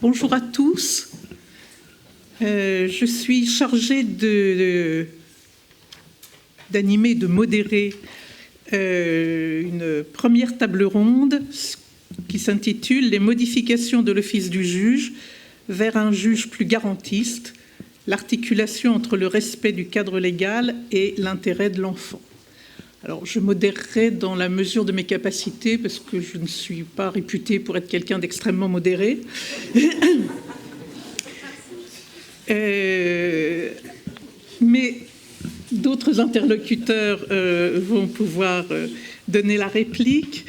Bonjour à tous. Je suis chargée d'animer, de modérer une première table ronde qui s'intitule « Les modifications de l'office du juge vers un juge plus garantiste, l'articulation entre le respect du cadre légal et l'intérêt de l'enfant ». Alors, je modérerai dans la mesure de mes capacités, parce que je ne suis pas réputée pour être quelqu'un d'extrêmement modéré. Mais d'autres interlocuteurs vont pouvoir donner la réplique.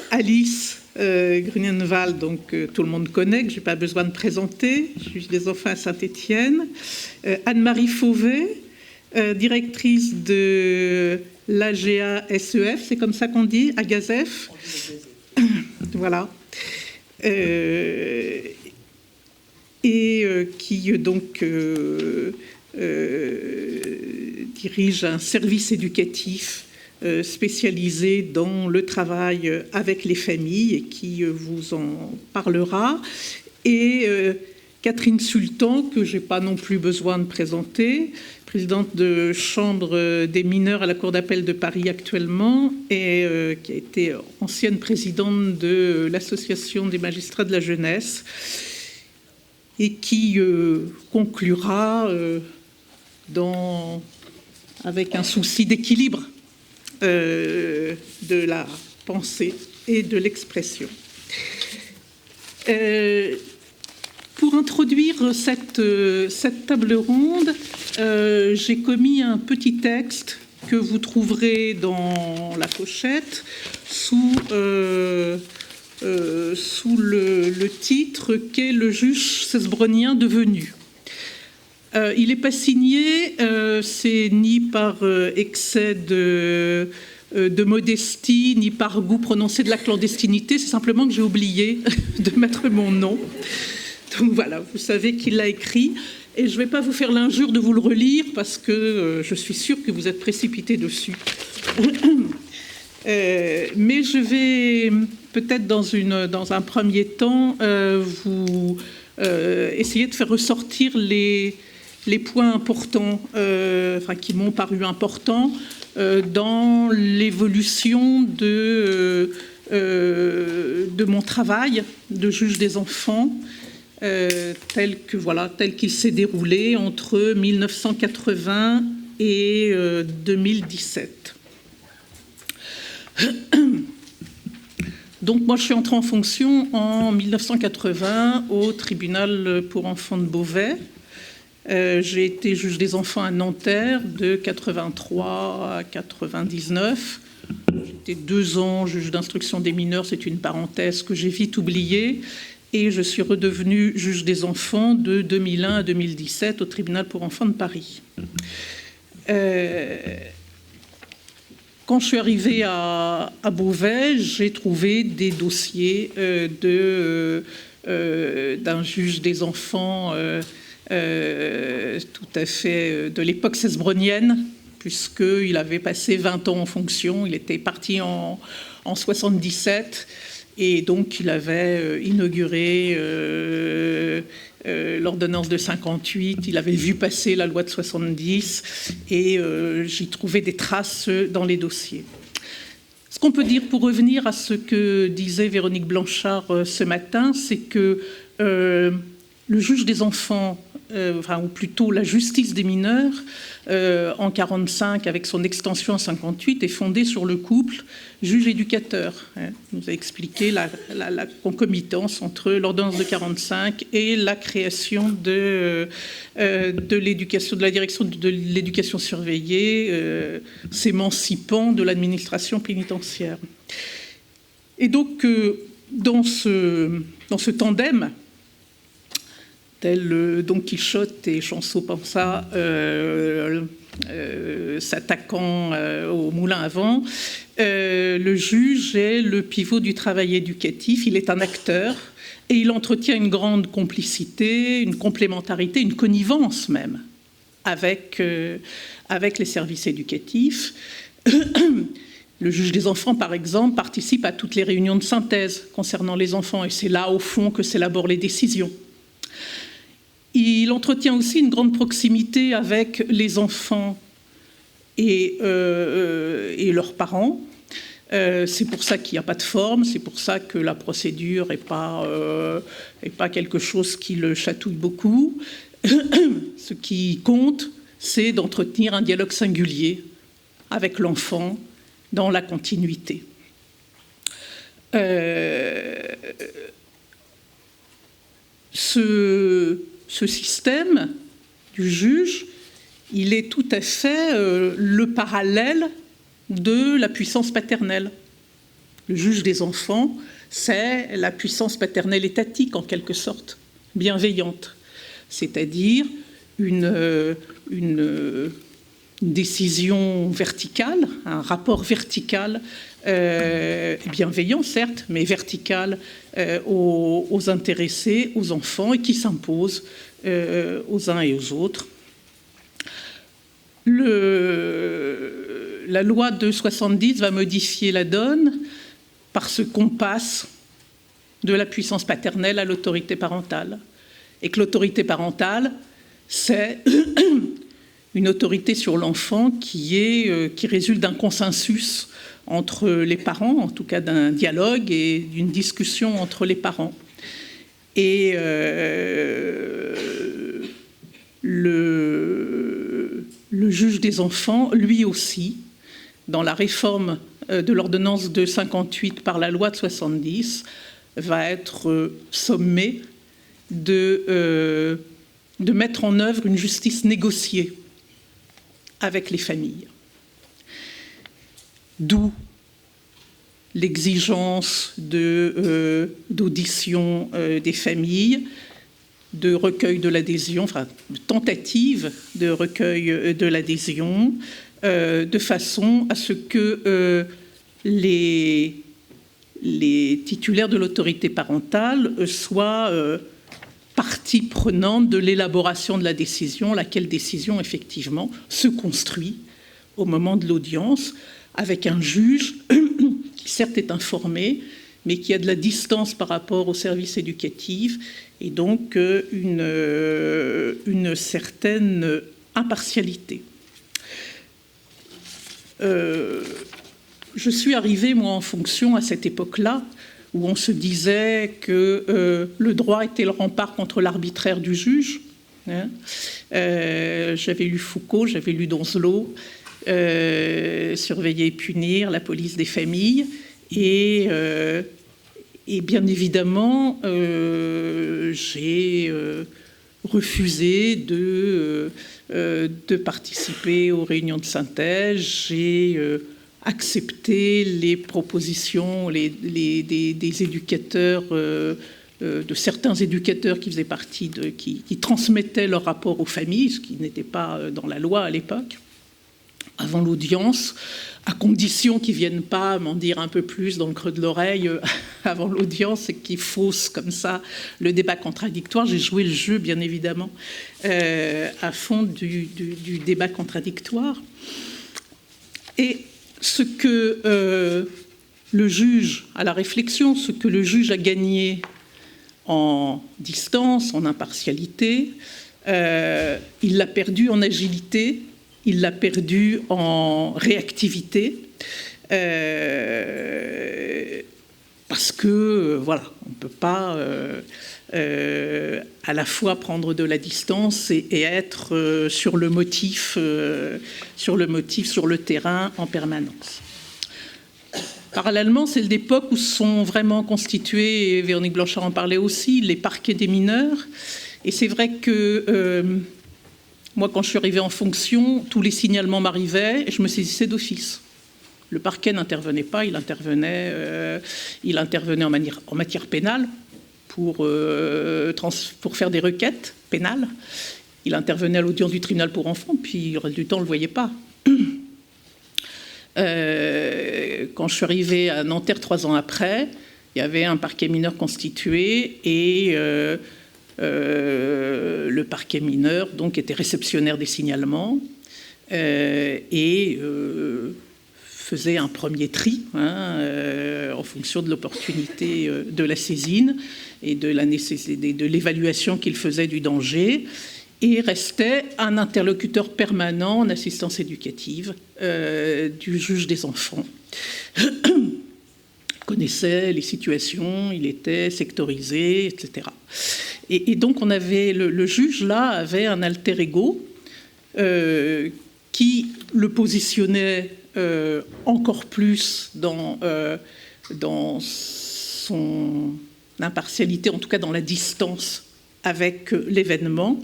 Alice Grunenwald, donc tout le monde connaît, que je n'ai pas besoin de présenter, juge des enfants à Saint-Étienne. Anne-Marie Fauvet, directrice de l'AGA-SEF, c'est comme ça qu'on dit, AGASEF. Voilà. Qui donc dirige un service éducatif spécialisé dans le travail avec les familles et qui vous en parlera. Et Catherine Sultan, que je n'ai pas non plus besoin de présenter, présidente de Chambre des mineurs à la Cour d'appel de Paris actuellement et qui a été ancienne présidente de l'Association des magistrats de la jeunesse et qui conclura avec un souci d'équilibre de la pensée et de l'expression. Pour introduire cette table ronde, j'ai commis un petit texte que vous trouverez dans la pochette sous le titre « Qu'est le juge cesbronien devenu ?» Il n'est pas signé, c'est ni par excès de modestie, ni par goût prononcé de la clandestinité, c'est simplement que j'ai oublié de mettre mon nom. Donc voilà, vous savez qui l'a écrit. Et je ne vais pas vous faire l'injure de vous le relire parce que je suis sûre que vous êtes précipités dessus. Mais je vais peut-être dans un premier temps vous essayer de faire ressortir les points importants, qui m'ont paru importants dans l'évolution de mon travail de juge des enfants, tel qu'il s'est déroulé entre 1980 et 2017. Donc moi, je suis entrée en fonction en 1980 au tribunal pour enfants de Beauvais. J'ai été juge des enfants à Nanterre de 83 à 99. J'étais 2 ans juge d'instruction des mineurs, c'est une parenthèse que j'ai vite oubliée. Et je suis redevenue juge des enfants de 2001 à 2017 au tribunal pour enfants de Paris. Quand je suis arrivée à Beauvais, j'ai trouvé des dossiers d'un juge des enfants tout à fait de l'époque cesbronienne, puisqu'il avait passé 20 ans en fonction. Il était parti en 77. Et donc, il avait inauguré l'ordonnance de 58, il avait vu passer la loi de 70, et j'y trouvais des traces dans les dossiers. Ce qu'on peut dire, pour revenir à ce que disait Véronique Blanchard ce matin, c'est que le juge des enfants, ou plutôt la justice des mineurs, en 45, avec son extension en 58, est fondée sur le couple juge-éducateur. Il nous a expliqué la concomitance entre l'ordonnance de 45 et la création de l'éducation, de la direction de l'éducation surveillée, s'émancipant de l'administration pénitentiaire. Et donc, dans ce tandem, tel Don Quichotte et Chanson-Pansa s'attaquant au moulin à vent, le juge est le pivot du travail éducatif, il est un acteur et il entretient une grande complicité, une complémentarité, une connivence même avec les services éducatifs. Le juge des enfants, par exemple, participe à toutes les réunions de synthèse concernant les enfants, et c'est là, au fond, que s'élaborent les décisions. Il entretient aussi une grande proximité avec les enfants et leurs parents. C'est pour ça qu'il n'y a pas de forme, c'est pour ça que la procédure n'est pas quelque chose qui le chatouille beaucoup. Ce qui compte, c'est d'entretenir un dialogue singulier avec l'enfant dans la continuité. Ce système du juge, il est tout à fait le parallèle de la puissance paternelle. Le juge des enfants, c'est la puissance paternelle étatique, en quelque sorte, bienveillante, c'est-à-dire une décision verticale, un rapport vertical, bienveillant certes, mais vertical aux intéressés, aux enfants, et qui s'impose aux uns et aux autres. La loi de 70 va modifier la donne parce qu'on passe de la puissance paternelle à l'autorité parentale. Et que l'autorité parentale, c'est une autorité sur l'enfant qui résulte d'un consensus entre les parents, en tout cas d'un dialogue et d'une discussion entre les parents. Et le juge des enfants, lui aussi, dans la réforme de l'ordonnance de 58 par la loi de 70, va être sommé de mettre en œuvre une justice négociée avec les familles. D'où l'exigence d'audition des familles, de recueil de l'adhésion, enfin de tentative de recueil de l'adhésion, de façon à ce que les titulaires de l'autorité parentale soient partie prenante de l'élaboration de la décision, laquelle décision, effectivement, se construit au moment de l'audience, avec un juge qui, certes, est informé, mais qui a de la distance par rapport au service éducatif, et donc une certaine impartialité. Je suis arrivée, moi, en fonction à cette époque-là, où on se disait que le droit était le rempart contre l'arbitraire du juge. J'avais lu Foucault, j'avais lu Donzelot, Surveiller et punir, la police des familles, et bien évidemment, j'ai refusé de participer aux réunions de synthèse, j'ai accepté les propositions des éducateurs, de certains éducateurs qui faisaient partie qui transmettaient leur rapport aux familles, ce qui n'était pas dans la loi à l'époque, avant l'audience, à condition qu'ils ne viennent pas m'en dire un peu plus dans le creux de l'oreille avant l'audience et qu'ils faussent comme ça le débat contradictoire. J'ai joué le jeu, bien évidemment, à fond du débat contradictoire. Et ce que le juge, à la réflexion, ce que le juge a gagné en distance, en impartialité, il l'a perdu en agilité, il l'a perdu en réactivité, parce que, voilà, on ne peut pas à la fois prendre de la distance et être sur le motif, sur le terrain en permanence. Parallèlement, c'est l'époque où sont vraiment constitués, et Véronique Blanchard en parlait aussi, les parquets des mineurs. Et c'est vrai que moi, quand je suis arrivée en fonction, tous les signalements m'arrivaient et je me saisissais d'office. Le parquet n'intervenait pas, il intervenait en matière pénale pour faire des requêtes pénales. Il intervenait à l'audience du tribunal pour enfants, puis le reste du temps, on ne le voyait pas. Quand je suis arrivée à Nanterre 3 ans après, il y avait un parquet mineur constitué et le parquet mineur était réceptionnaire des signalements et faisait un premier tri en fonction de l'opportunité de la saisine et de l'évaluation qu'il faisait du danger, et restait un interlocuteur permanent en assistance éducative du juge des enfants. Il connaissait les situations, il était sectorisé, etc. Et donc on avait le juge là avait un alter ego qui le positionnait encore plus dans son impartialité, en tout cas dans la distance avec l'événement,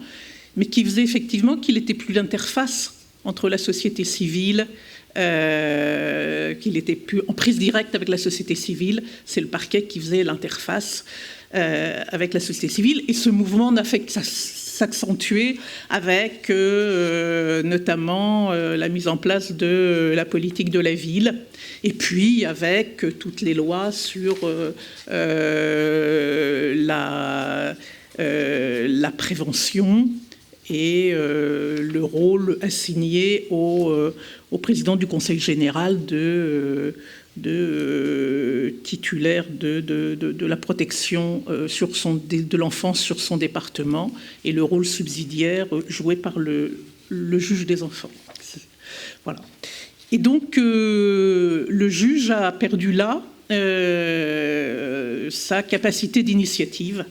mais qui faisait effectivement qu'il n'était plus l'interface entre la société civile, qu'il était plus en prise directe avec la société civile. C'est le parquet qui faisait l'interface avec la société civile, et ce mouvement n'a fait que s'accentuer avec notamment la mise en place de la politique de la ville, et puis avec toutes les lois sur la prévention et le rôle assigné au président du Conseil général de titulaire de la protection de l'enfance sur son département, et le rôle subsidiaire joué par le juge des enfants. Voilà. Et donc, le juge a perdu là sa capacité d'initiative.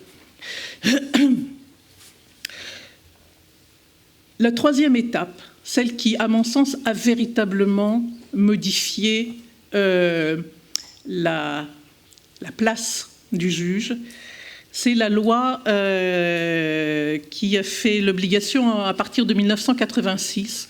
La troisième étape, celle qui, à mon sens, a véritablement modifié la place du juge, c'est la loi qui a fait l'obligation, à partir de 1986,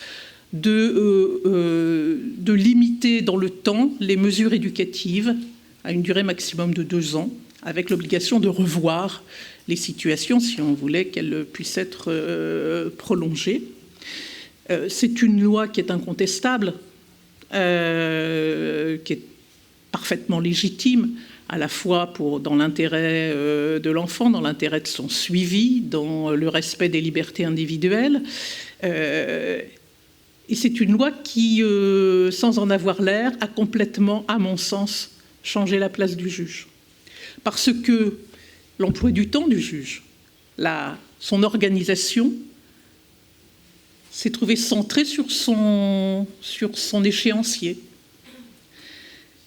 de limiter dans le temps les mesures éducatives à une durée maximum de 2 ans, avec l'obligation de revoir les situations si on voulait qu'elles puissent être prolongées. C'est une loi qui est incontestable, qui est parfaitement légitime, à la fois dans l'intérêt de l'enfant, dans l'intérêt de son suivi, dans le respect des libertés individuelles. Et c'est une loi qui, sans en avoir l'air, a complètement, à mon sens, changé la place du juge. Parce que l'emploi du temps du juge, son organisation, s'est trouvé centré sur son échéancier.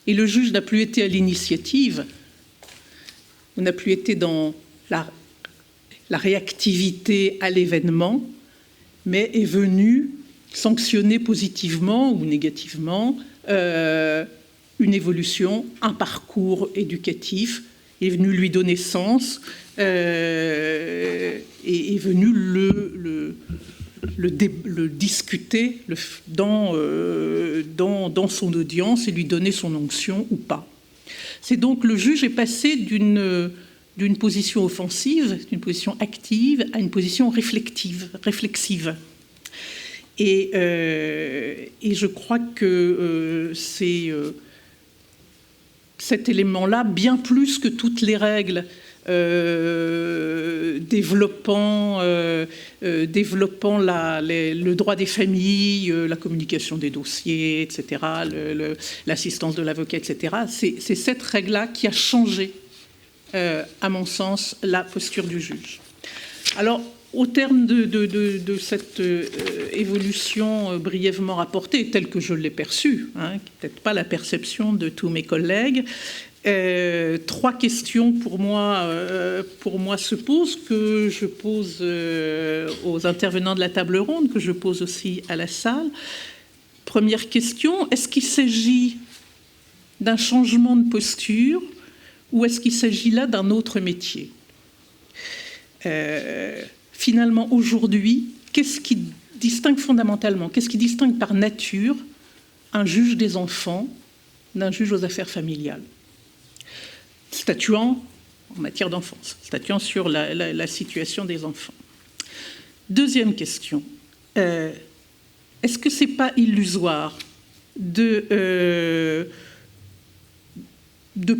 Et le juge n'a plus été à l'initiative, n'a plus été dans la réactivité à l'événement, mais est venu sanctionner positivement ou négativement une évolution, un parcours éducatif, est venu lui donner sens, est venu le discuter dans son audience et lui donner son onction ou pas. C'est donc le juge est passé d'une position offensive, d'une position active, à une position réflexive. Et je crois que c'est cet élément-là, bien plus que toutes les règles développant le droit des familles, la communication des dossiers, etc., l'assistance de l'avocat, etc. C'est cette règle-là qui a changé, à mon sens, la posture du juge. Alors, au terme de cette évolution brièvement rapportée, telle que je l'ai perçue, peut-être pas la perception de tous mes collègues, 3 questions pour moi se posent, que je pose aux intervenants de la table ronde, que je pose aussi à la salle. Première question, est-ce qu'il s'agit d'un changement de posture ou est-ce qu'il s'agit là d'un autre métier ? Finalement, aujourd'hui, qu'est-ce qui distingue fondamentalement, qu'est-ce qui distingue par nature un juge des enfants d'un juge aux affaires familiales, statuant en matière d'enfance, statuant sur la situation des enfants. Deuxième question, est-ce que ce n'est pas illusoire de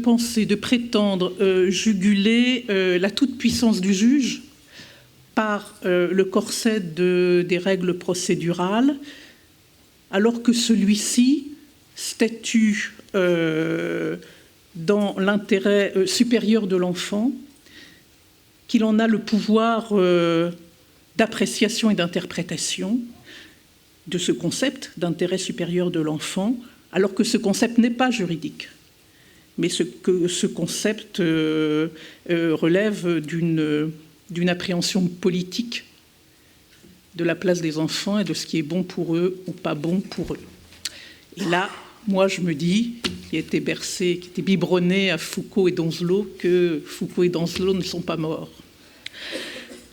penser, de prétendre juguler la toute-puissance du juge par le corset des règles procédurales, alors que celui-ci statue dans l'intérêt supérieur de l'enfant, qu'il en a le pouvoir d'appréciation et d'interprétation de ce concept d'intérêt supérieur de l'enfant, alors que ce concept n'est pas juridique, mais que ce concept relève d'une appréhension politique de la place des enfants et de ce qui est bon pour eux ou pas bon pour eux. Et là, moi, je me dis, qui était bercé, qui était biberonné à Foucault et Donzelot, que Foucault et Donzelot ne sont pas morts.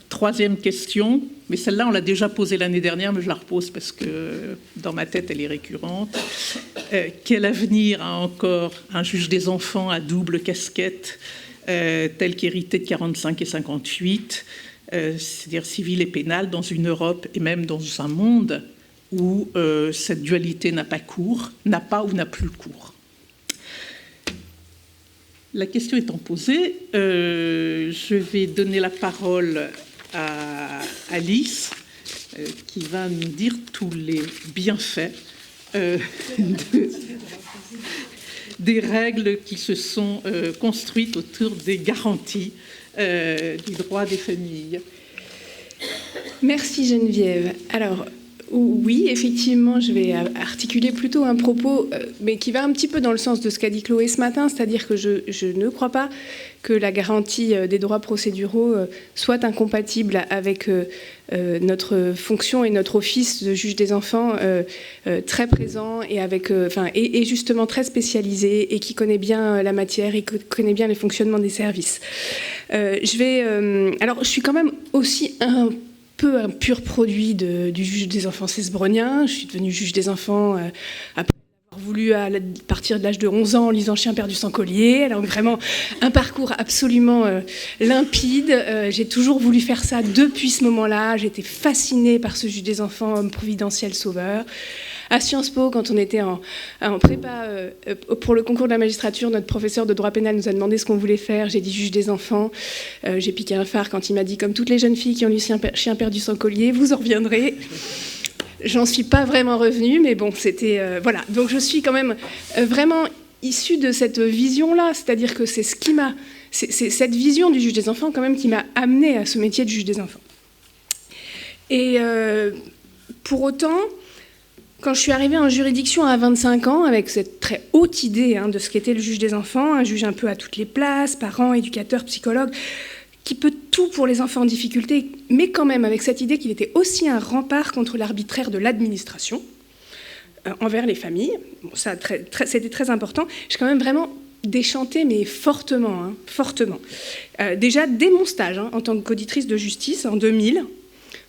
Troisième question, mais celle-là, on l'a déjà posée l'année dernière, mais je la repose parce que dans ma tête, elle est récurrente. Quel avenir a encore un juge des enfants à double casquette, tel qu'hérité de 45 et 58, c'est-à-dire civil et pénal, dans une Europe et même dans un monde où cette dualité n'a pas cours, n'a pas ou n'a plus cours. La question étant posée, je vais donner la parole à Alice, qui va nous dire tous les bienfaits des règles qui se sont construites autour des garanties du droit des familles. Merci Geneviève. Alors, oui, effectivement, je vais articuler plutôt un propos, mais qui va un petit peu dans le sens de ce qu'a dit Chloé ce matin, c'est-à-dire que je ne crois pas que la garantie des droits procéduraux soit incompatible avec notre fonction et notre office de juge des enfants très présent et et justement très spécialisé et qui connaît bien la matière et qui connaît bien les fonctionnements des services. Alors, je suis quand même aussi un pur produit du juge des enfants cesbronien. Je suis devenue juge des enfants après avoir voulu à partir de l'âge de 11 ans en lisant Chien perdu sans collier. Alors vraiment un parcours absolument limpide. J'ai toujours voulu faire ça depuis ce moment-là. J'étais fascinée par ce juge des enfants, homme providentiel sauveur. À Sciences Po, quand on était en prépa pour le concours de la magistrature, notre professeur de droit pénal nous a demandé ce qu'on voulait faire. J'ai dit juge des enfants. J'ai piqué un phare quand il m'a dit, comme toutes les jeunes filles qui ont lu Chien perdu sans collier, vous en reviendrez. J'en suis pas vraiment revenue, mais bon, c'était... voilà. Donc je suis quand même vraiment issue de cette vision-là. C'est-à-dire que c'est cette vision du juge des enfants quand même qui m'a amenée à ce métier de juge des enfants. Et pour autant... Quand je suis arrivée en juridiction à 25 ans, avec cette très haute idée de ce qu'était le juge des enfants, un juge un peu à toutes les places, parents, éducateurs, psychologues, qui peut tout pour les enfants en difficulté, mais quand même avec cette idée qu'il était aussi un rempart contre l'arbitraire de l'administration envers les familles. Bon, ça, c'était très important. J'ai quand même vraiment déchanté, mais fortement, fortement. Déjà, dès mon stage, en tant qu'auditrice de justice, en 2000,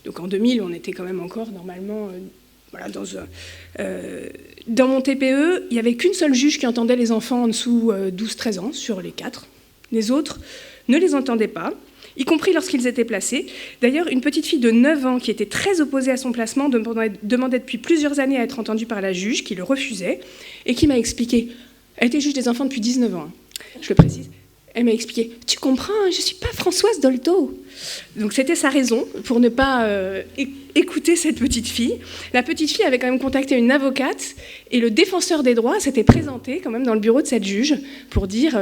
donc en 2000, on était quand même encore normalement... Voilà, dans mon TPE, il n'y avait qu'une seule juge qui entendait les enfants en dessous 12-13 ans sur les 4. Les autres ne les entendaient pas, y compris lorsqu'ils étaient placés. D'ailleurs, une petite fille de 9 ans qui était très opposée à son placement demandait depuis plusieurs années à être entendue par la juge, qui le refusait, et qui m'a expliqué. Elle était juge des enfants depuis 19 ans, je le précise. Elle m'a expliqué, tu comprends, je ne suis pas Françoise Dolto. Donc c'était sa raison pour ne pas écouter cette petite fille. La petite fille avait quand même contacté une avocate et le défenseur des droits s'était présenté quand même dans le bureau de cette juge pour dire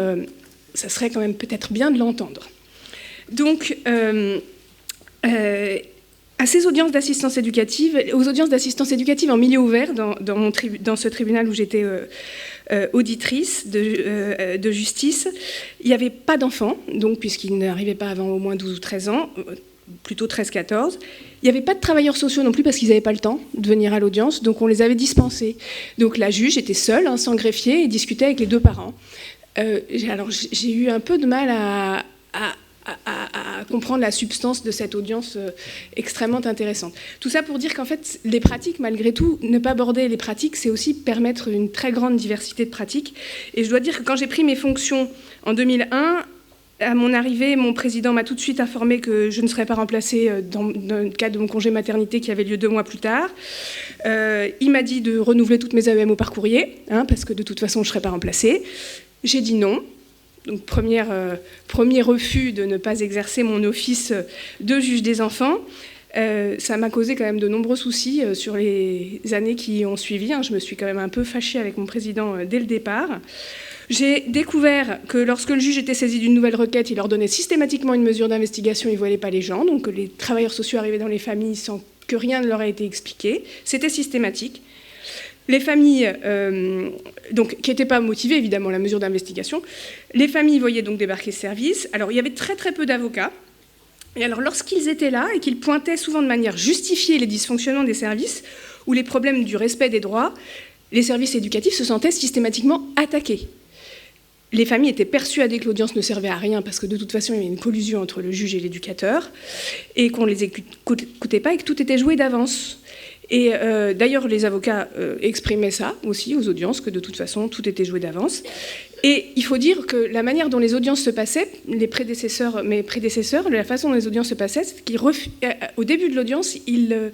ça serait quand même peut-être bien de l'entendre. Donc à ces audiences d'assistance éducative, aux audiences d'assistance éducative en milieu ouvert dans ce tribunal où j'étais auditrice de justice, il n'y avait pas d'enfants, donc puisqu'ils n'arrivaient pas avant au moins 12 ou 13 ans, plutôt 13-14. Il n'y avait pas de travailleurs sociaux non plus parce qu'ils n'avaient pas le temps de venir à l'audience, donc on les avait dispensés. Donc la juge était seule, sans greffier, et discutait avec les deux parents. Alors j'ai eu un peu de mal à comprendre la substance de cette audience extrêmement intéressante. Tout ça pour dire qu'en fait, les pratiques, malgré tout, ne pas aborder les pratiques, c'est aussi permettre une très grande diversité de pratiques. Et je dois dire que quand j'ai pris mes fonctions en 2001, à mon arrivée, mon président m'a tout de suite informé que je ne serais pas remplacée dans le cadre de mon congé maternité qui avait lieu 2 mois plus tard. Il m'a dit de renouveler toutes mes AEM par courrier, parce que de toute façon, je ne serais pas remplacée. J'ai dit non. Donc, premier refus de ne pas exercer mon office de juge des enfants. Ça m'a causé quand même de nombreux soucis sur les années qui ont suivi. Je me suis quand même un peu fâchée avec mon président dès le départ. J'ai découvert que lorsque le juge était saisi d'une nouvelle requête, il ordonnait systématiquement une mesure d'investigation, il ne voilait pas les gens, donc les travailleurs sociaux arrivaient dans les familles sans que rien ne leur ait été expliqué. C'était systématique. Les familles, donc, qui n'étaient pas motivées, évidemment, la mesure d'investigation, les familles voyaient donc débarquer ce service. Alors, il y avait très très peu d'avocats. Et alors, lorsqu'ils étaient là et qu'ils pointaient souvent de manière justifiée les dysfonctionnements des services ou les problèmes du respect des droits, les services éducatifs se sentaient systématiquement attaqués. Les familles étaient persuadées que l'audience ne servait à rien parce que de toute façon, il y avait une collusion entre le juge et l'éducateur et qu'on ne les écoutait pas et que tout était joué d'avance. Et d'ailleurs, les avocats exprimaient ça aussi aux audiences, que de toute façon, tout était joué d'avance. Et il faut dire que la manière dont les audiences se passaient, mes prédécesseurs, la façon dont les audiences se passaient, c'est qu'au début de l'audience, ils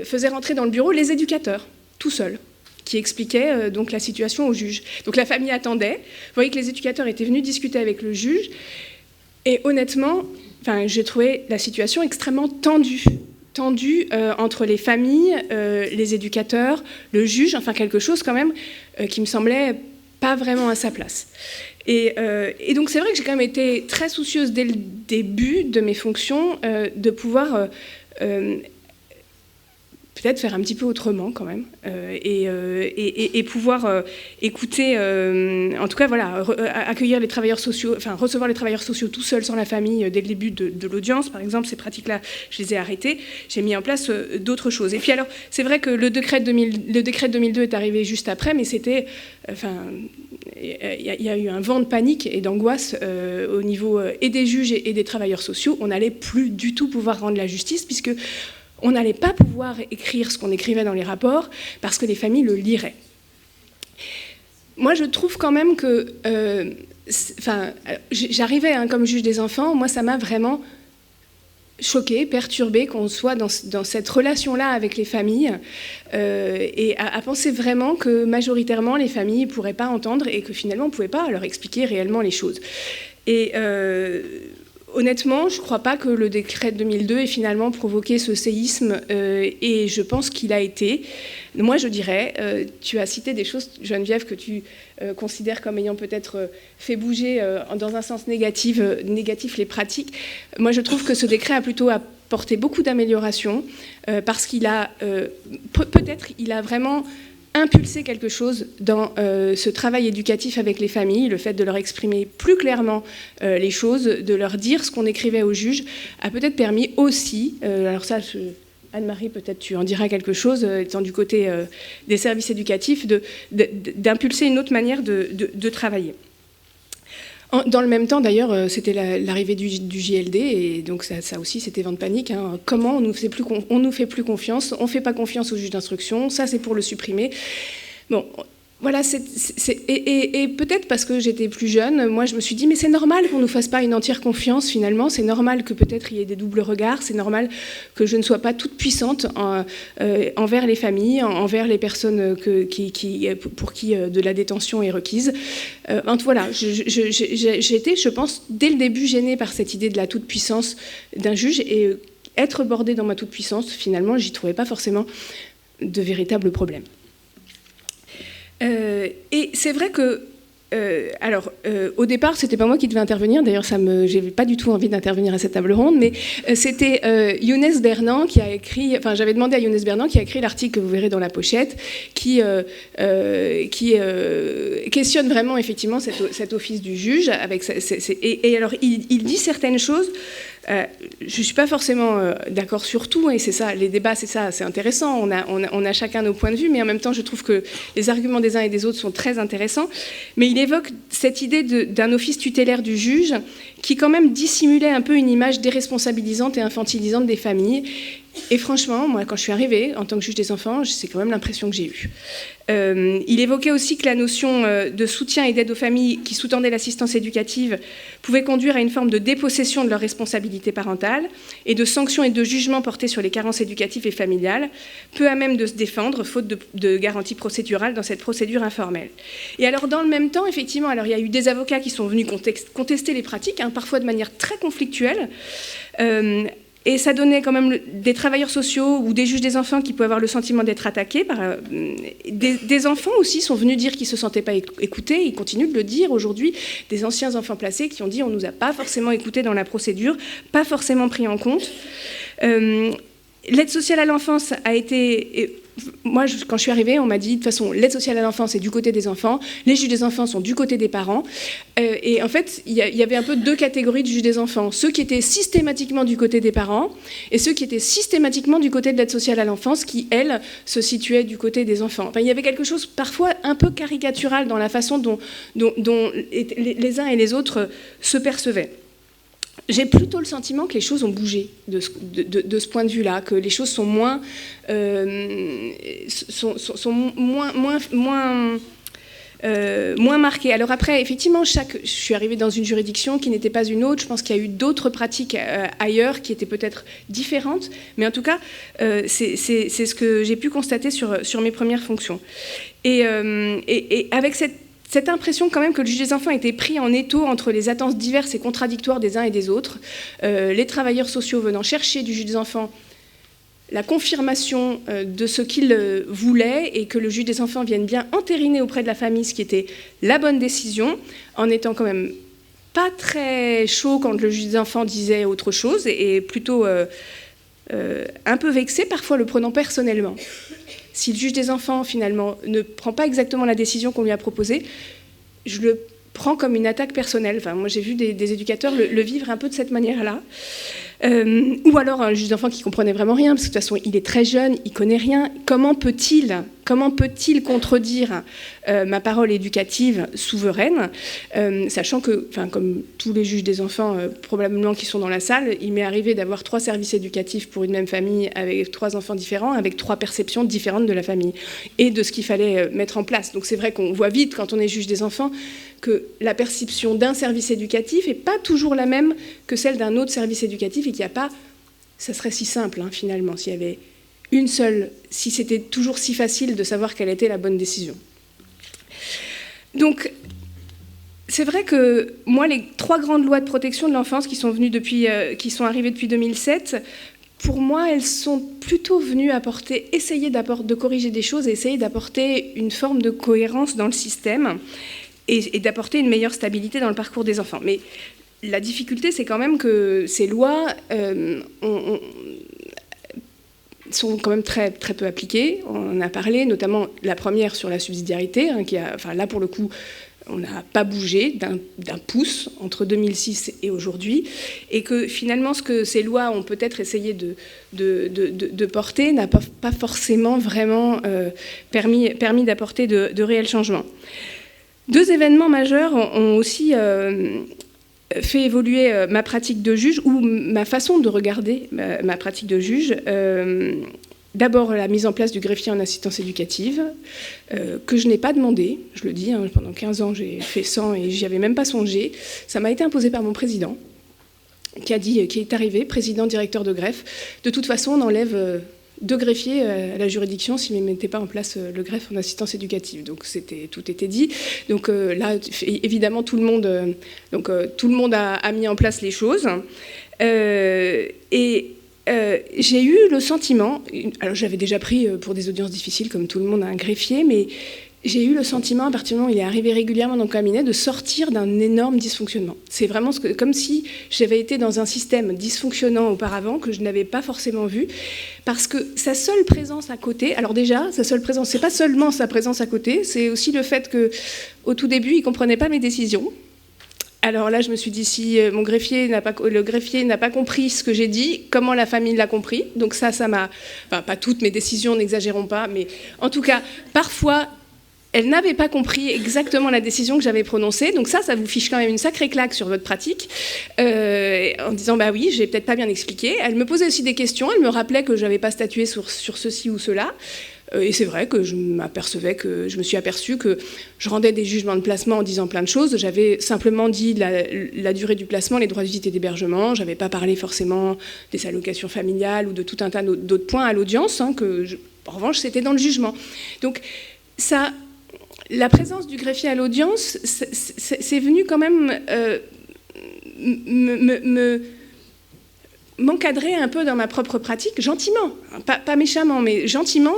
faisaient rentrer dans le bureau les éducateurs, tout seuls, qui expliquaient donc la situation au juge. Donc la famille attendait. Vous voyez que les éducateurs étaient venus discuter avec le juge. Et honnêtement, j'ai trouvé la situation extrêmement tendue entre les familles, les éducateurs, le juge, enfin quelque chose quand même qui me semblait pas vraiment à sa place. Et donc c'est vrai que j'ai quand même été très soucieuse dès le début de mes fonctions de pouvoir peut-être faire un petit peu autrement quand même et pouvoir écouter, en tout cas voilà, accueillir les travailleurs sociaux, enfin recevoir les travailleurs sociaux tout seuls sans la famille dès le début de l'audience, par exemple. Ces pratiques-là, je les ai arrêtées. J'ai mis en place d'autres choses. Et puis alors, c'est vrai que le décret de 2002 est arrivé juste après, mais c'était, il y a eu un vent de panique et d'angoisse au niveau et des juges et des travailleurs sociaux. On n'allait plus du tout pouvoir rendre la justice puisque on n'allait pas pouvoir écrire ce qu'on écrivait dans les rapports parce que les familles le liraient. Moi, je trouve quand même que... j'arrivais comme juge des enfants, moi, ça m'a vraiment choquée, perturbée qu'on soit dans cette relation-là avec les familles et à penser vraiment que majoritairement, les familles ne pourraient pas entendre et que finalement, on ne pouvait pas leur expliquer réellement les choses. Et... honnêtement, je ne crois pas que le décret de 2002 ait finalement provoqué ce séisme et je pense qu'il a été. Moi, je dirais, tu as cité des choses, Geneviève, que tu considères comme ayant peut-être fait bouger dans un sens négatif les pratiques. Moi, je trouve que ce décret a plutôt apporté beaucoup d'améliorations parce qu'il a, peut-être, il a vraiment impulser quelque chose dans ce travail éducatif avec les familles, le fait de leur exprimer plus clairement les choses, de leur dire ce qu'on écrivait au juge, a peut-être permis aussi, alors ça, Anne-Marie, peut-être tu en diras quelque chose, étant du côté des services éducatifs, d'impulser une autre manière de travailler. Dans le même temps, d'ailleurs, c'était l'arrivée du JLD, et donc ça aussi, c'était vent de panique. Comment on nous fait plus confiance, on ne fait pas confiance au juge d'instruction, ça c'est pour le supprimer. Bon, voilà, et peut-être parce que j'étais plus jeune, moi je me suis dit, mais c'est normal qu'on ne nous fasse pas une entière confiance finalement, c'est normal que peut-être il y ait des doubles regards, c'est normal que je ne sois pas toute puissante envers les familles, envers les personnes pour qui de la détention est requise. Voilà, j'ai été, je pense, dès le début gênée par cette idée de la toute-puissance d'un juge et être bordée dans ma toute-puissance, finalement, j'y trouvais pas forcément de véritables problèmes. Et c'est vrai que, au départ, c'était pas moi qui devais intervenir. D'ailleurs, j'avais pas du tout envie d'intervenir à cette table ronde, mais c'était Younes Bernan qui a écrit. Enfin, j'avais demandé à Younes Bernan qui a écrit l'article que vous verrez dans la pochette, qui questionne vraiment effectivement cet office du juge. Et alors, il dit certaines choses. Je ne suis pas forcément d'accord sur tout, et c'est ça, les débats, c'est ça, c'est intéressant, on a chacun nos points de vue, mais en même temps, je trouve que les arguments des uns et des autres sont très intéressants. Mais il évoque cette idée d'un office tutélaire du juge qui quand même dissimulait un peu une image déresponsabilisante et infantilisante des familles. Et franchement, moi, quand je suis arrivée en tant que juge des enfants, c'est quand même l'impression que j'ai eue. Il évoquait aussi que la notion de soutien et d'aide aux familles qui sous-tendait l'assistance éducative pouvait conduire à une forme de dépossession de leur responsabilité parentale et de sanctions et de jugements portés sur les carences éducatives et familiales, peu à même de se défendre, faute de garantie procédurale dans cette procédure informelle. Et alors, dans le même temps, effectivement, alors, il y a eu des avocats qui sont venus contester les pratiques, parfois de manière très conflictuelle, et ça donnait quand même des travailleurs sociaux ou des juges des enfants qui pouvaient avoir le sentiment d'être attaqués. Des enfants aussi sont venus dire qu'ils ne se sentaient pas écoutés. Ils continuent de le dire aujourd'hui. Des anciens enfants placés qui ont dit on ne nous a pas forcément écoutés dans la procédure, pas forcément pris en compte. L'aide sociale à l'enfance a été... Moi, quand je suis arrivée, on m'a dit, de toute façon, l'aide sociale à l'enfance est du côté des enfants, les juges des enfants sont du côté des parents. Et en fait, il y avait un peu deux catégories de juges des enfants. Ceux qui étaient systématiquement du côté des parents et ceux qui étaient systématiquement du côté de l'aide sociale à l'enfance, qui, elle, se situaient du côté des enfants. Enfin, il y avait quelque chose parfois un peu caricatural dans la façon dont les uns et les autres se percevaient. J'ai plutôt le sentiment que les choses ont bougé de ce point de vue-là, que les choses sont moins marquées. Alors après, effectivement, je suis arrivée dans une juridiction qui n'était pas une autre. Je pense qu'il y a eu d'autres pratiques ailleurs qui étaient peut-être différentes. Mais en tout cas, c'est ce que j'ai pu constater sur mes premières fonctions. Et avec cette impression quand même que le juge des enfants était pris en étau entre les attentes diverses et contradictoires des uns et des autres, les travailleurs sociaux venant chercher du juge des enfants la confirmation de ce qu'il voulait et que le juge des enfants vienne bien entériner auprès de la famille ce qui était la bonne décision, en étant quand même pas très chaud quand le juge des enfants disait autre chose et plutôt un peu vexé, parfois le prenant personnellement. Si le juge des enfants, finalement, ne prend pas exactement la décision qu'on lui a proposée, je le prends comme une attaque personnelle. Enfin, moi, j'ai vu des éducateurs le vivre un peu de cette manière-là. Ou alors un juge d'enfant qui ne comprenait vraiment rien, parce que de toute façon, il est très jeune, il ne connaît rien. Comment peut-il contredire ma parole éducative souveraine, sachant que, comme tous les juges des enfants probablement qui sont dans la salle, il m'est arrivé d'avoir 3 services éducatifs pour une même famille avec 3 enfants différents, avec 3 perceptions différentes de la famille et de ce qu'il fallait mettre en place. Donc c'est vrai qu'on voit vite, quand on est juge des enfants, que la perception d'un service éducatif n'est pas toujours la même que celle d'un autre service éducatif et qu'il n'y a pas... Ça serait si simple, finalement, s'il y avait une seule, si c'était toujours si facile de savoir quelle était la bonne décision. Donc, c'est vrai que moi, les 3 grandes lois de protection de l'enfance qui sont arrivées depuis 2007, pour moi, elles sont plutôt venues essayer de corriger des choses et essayer d'apporter une forme de cohérence dans le système et d'apporter une meilleure stabilité dans le parcours des enfants. Mais la difficulté, c'est quand même que ces lois sont quand même très, très peu appliquées. On en a parlé, notamment la première sur la subsidiarité, là pour le coup, on n'a pas bougé d'un pouce entre 2006 et aujourd'hui, et que finalement ce que ces lois ont peut-être essayé de porter n'a pas forcément vraiment permis d'apporter de réels changements. 2 événements majeurs ont aussi fait évoluer ma pratique de juge ou ma façon de regarder ma pratique de juge. D'abord, la mise en place du greffier en assistance éducative, que je n'ai pas demandé, je le dis, pendant 15 ans j'ai fait 100 et j'y avais même pas songé. Ça m'a été imposé par mon président, qui est arrivé, président directeur de greffe. De toute façon, on enlève 2 greffiers à la juridiction s'ils ne mettaient pas en place le greffe en assistance éducative. Donc tout était dit. Donc là, évidemment, tout le monde a mis en place les choses. J'ai eu le sentiment, alors j'avais déjà pris pour des audiences difficiles, comme tout le monde, un greffier, mais j'ai eu le sentiment, à partir du moment où il est arrivé régulièrement dans le cabinet, de sortir d'un énorme dysfonctionnement. C'est vraiment comme si j'avais été dans un système dysfonctionnant auparavant, que je n'avais pas forcément vu, parce que sa seule présence à côté, alors déjà, sa seule présence, c'est pas seulement sa présence à côté, c'est aussi le fait qu'au tout début, il ne comprenait pas mes décisions. Alors là, je me suis dit, si le greffier n'a pas compris ce que j'ai dit, comment la famille l'a compris? Donc ça m'a... Enfin, pas toutes mes décisions, n'exagérons pas, mais en tout cas, parfois, elle n'avait pas compris exactement la décision que j'avais prononcée. Donc ça vous fiche quand même une sacrée claque sur votre pratique, en disant bah oui, j'ai peut-être pas bien expliqué. Elle me posait aussi des questions, elle me rappelait que j'avais pas statué sur ceci ou cela. Et c'est vrai que je me suis aperçue que je rendais des jugements de placement en disant plein de choses. J'avais simplement dit la durée du placement, les droits de visite et d'hébergement. J'avais pas parlé forcément des allocations familiales ou de tout un tas d'autres points à l'audience, en revanche, c'était dans le jugement. Donc ça, la présence du greffier à l'audience, c'est venu quand même m'encadrer un peu dans ma propre pratique, gentiment, pas méchamment, mais gentiment.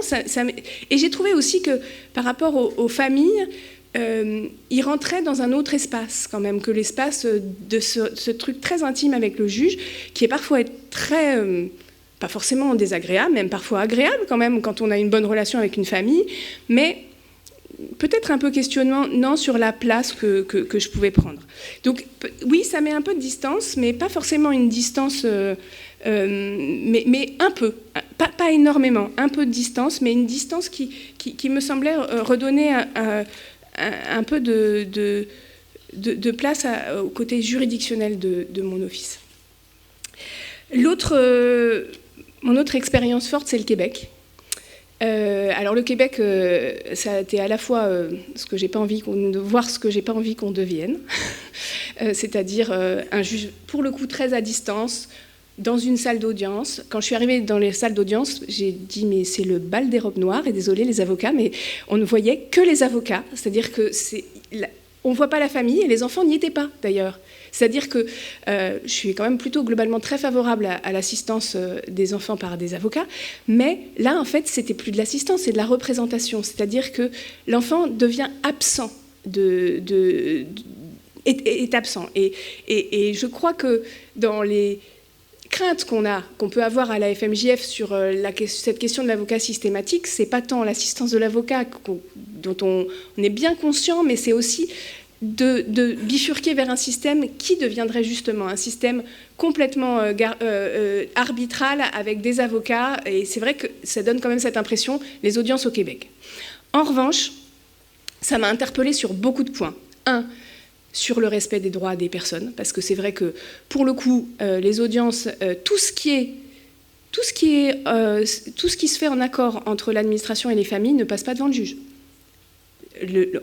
Et j'ai trouvé aussi que par rapport aux familles, il rentrait dans un autre espace quand même, que l'espace de ce truc très intime avec le juge, qui est parfois très, pas forcément désagréable, même parfois agréable quand même, quand on a une bonne relation avec une famille, mais peut-être un peu questionnant sur la place que je pouvais prendre. Donc oui, ça met un peu de distance, mais pas forcément une distance, mais un peu, pas énormément, un peu de distance, mais une distance qui me semblait redonner un peu de place au côté juridictionnel de mon office. Mon autre expérience forte, c'est le Québec. Alors le Québec, ça a été à la fois ce que j'ai pas envie qu'on devienne, c'est-à-dire un juge pour le coup très à distance, dans une salle d'audience. Quand je suis arrivée dans les salles d'audience, j'ai dit mais c'est le bal des robes noires, et désolé les avocats, mais on ne voyait que les avocats, c'est-à-dire que on ne voit pas la famille, et les enfants n'y étaient pas d'ailleurs. C'est-à-dire que je suis quand même plutôt globalement très favorable à l'assistance des enfants par des avocats, mais là, en fait, c'était plus de l'assistance, c'est de la représentation. C'est-à-dire que l'enfant devient absent, est absent. Et je crois que dans les craintes qu'on peut avoir à la FMJF sur cette question de l'avocat systématique, c'est pas tant l'assistance de l'avocat dont on est bien conscient, mais c'est aussi de bifurquer vers un système qui deviendrait justement un système complètement arbitral avec des avocats. Et c'est vrai que ça donne quand même cette impression, les audiences au Québec. En revanche, ça m'a interpellée sur beaucoup de points. Un, sur le respect des droits des personnes, parce que c'est vrai que, pour le coup, les audiences, tout ce qui se fait en accord entre l'administration et les familles ne passe pas devant le juge.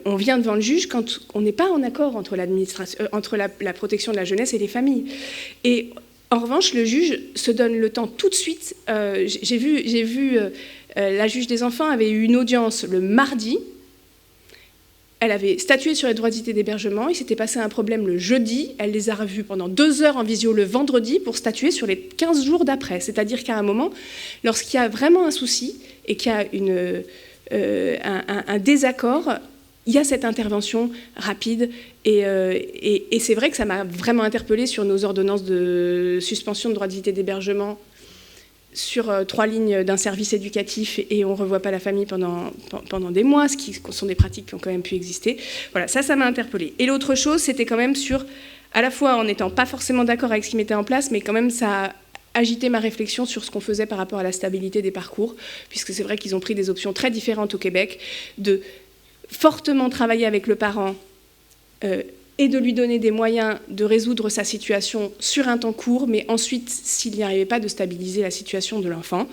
On vient devant le juge quand on n'est pas en accord entre la protection de la jeunesse et les familles. Et en revanche, le juge se donne le temps tout de suite. J'ai vu la juge des enfants avait eu une audience le mardi. Elle avait statué sur les droits de visite et d'hébergement. Il s'était passé un problème le jeudi. Elle les a revus pendant 2 heures en visio le vendredi pour statuer sur les 15 jours d'après. C'est-à-dire qu'à un moment, lorsqu'il y a vraiment un souci et qu'il y a un désaccord, il y a cette intervention rapide. Et c'est vrai que ça m'a vraiment interpellée sur nos ordonnances de suspension de droits de visite et d'hébergement sur 3 lignes d'un service éducatif et on ne revoit pas la famille pendant des mois, ce qui sont des pratiques qui ont quand même pu exister. Voilà, ça m'a interpellée. Et l'autre chose, c'était quand même sur, à la fois en n'étant pas forcément d'accord avec ce qui mettait en place, mais quand même ça a agité ma réflexion sur ce qu'on faisait par rapport à la stabilité des parcours, puisque c'est vrai qu'ils ont pris des options très différentes au Québec, de fortement travailler avec le parent et de lui donner des moyens de résoudre sa situation sur un temps court, mais ensuite, s'il n'y arrivait pas, de stabiliser la situation de l'enfant.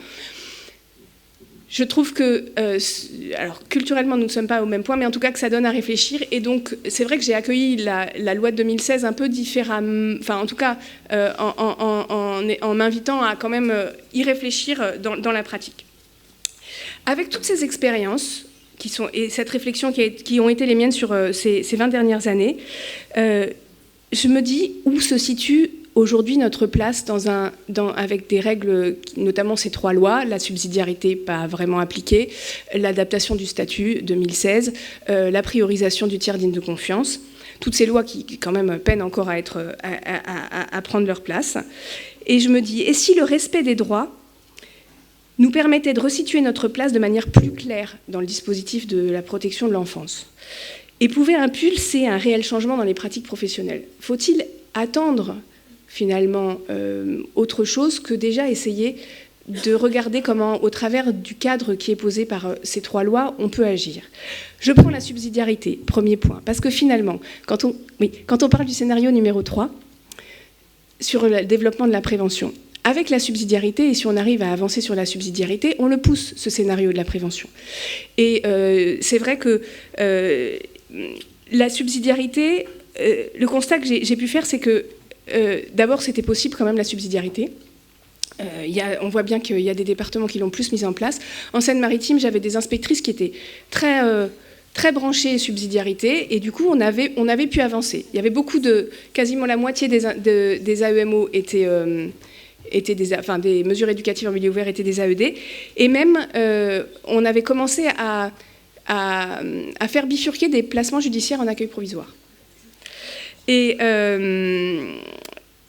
Je trouve que, alors culturellement, nous ne sommes pas au même point, mais en tout cas que ça donne à réfléchir. Et donc, c'est vrai que j'ai accueilli la loi de 2016 un peu différemment, enfin en tout cas en m'invitant à quand même y réfléchir dans la pratique. Avec toutes ces expériences, et cette réflexion qui ont été les miennes sur ces 20 dernières années, je me dis où se situe aujourd'hui notre place avec des règles, notamment ces 3 lois, la subsidiarité pas vraiment appliquée, l'adaptation du statut 2016, la priorisation du tiers digne de confiance, toutes ces lois qui quand même peinent encore à prendre leur place. Et je me dis, et si le respect des droits nous permettait de resituer notre place de manière plus claire dans le dispositif de la protection de l'enfance et pouvait impulser un réel changement dans les pratiques professionnelles. Faut-il attendre finalement autre chose que déjà essayer de regarder comment, au travers du cadre qui est posé par ces 3 lois, on peut agir. Je prends la subsidiarité, premier point, parce que finalement, quand on parle du scénario numéro 3, sur le développement de la prévention, avec la subsidiarité, et si on arrive à avancer sur la subsidiarité, on le pousse, ce scénario de la prévention. Et c'est vrai que la subsidiarité, le constat que j'ai pu faire, c'est que d'abord, c'était possible quand même la subsidiarité. On voit bien qu'il y a des départements qui l'ont plus mise en place. En Seine-Maritime, j'avais des inspectrices qui étaient très branchées subsidiarité, et du coup, on avait pu avancer. Il y avait quasiment la moitié des AEMO étaient des mesures éducatives en milieu ouvert étaient des AED, et même on avait commencé à faire bifurquer des placements judiciaires en accueil provisoire. Et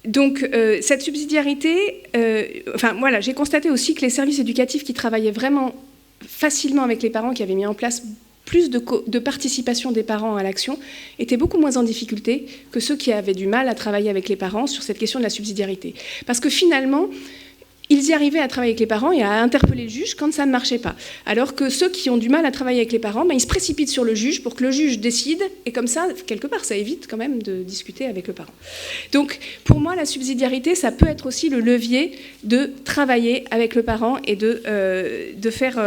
donc cette subsidiarité, voilà, j'ai constaté aussi que les services éducatifs qui travaillaient vraiment facilement avec les parents, qui avaient mis en place plus de participation des parents à l'action, étaient beaucoup moins en difficulté que ceux qui avaient du mal à travailler avec les parents sur cette question de la subsidiarité. Parce que finalement, ils y arrivaient à travailler avec les parents et à interpeller le juge quand ça ne marchait pas. Alors que ceux qui ont du mal à travailler avec les parents, ils se précipitent sur le juge pour que le juge décide, et comme ça, quelque part, ça évite quand même de discuter avec le parent. Donc, pour moi, la subsidiarité, ça peut être aussi le levier de travailler avec le parent et de faire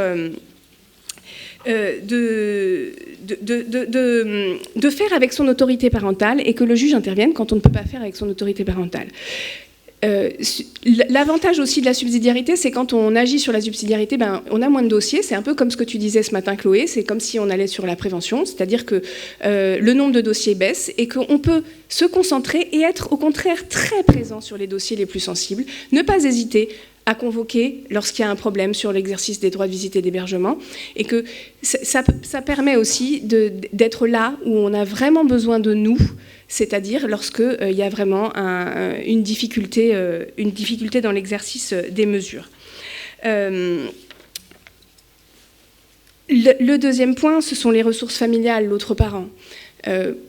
avec son autorité parentale, et que le juge intervienne quand on ne peut pas faire avec son autorité parentale. L'avantage aussi de la subsidiarité, c'est quand on agit sur la subsidiarité, on a moins de dossiers. C'est un peu comme ce que tu disais ce matin, Chloé, c'est comme si on allait sur la prévention, c'est-à-dire que le nombre de dossiers baisse et qu'on peut se concentrer et être au contraire très présent sur les dossiers les plus sensibles, ne pas hésiter à convoquer lorsqu'il y a un problème sur l'exercice des droits de visite et d'hébergement, et que ça permet aussi d'être là où on a vraiment besoin de nous, c'est-à-dire lorsqu'il y a vraiment une difficulté dans l'exercice des mesures. Le deuxième point, ce sont les ressources familiales, l'autre parent.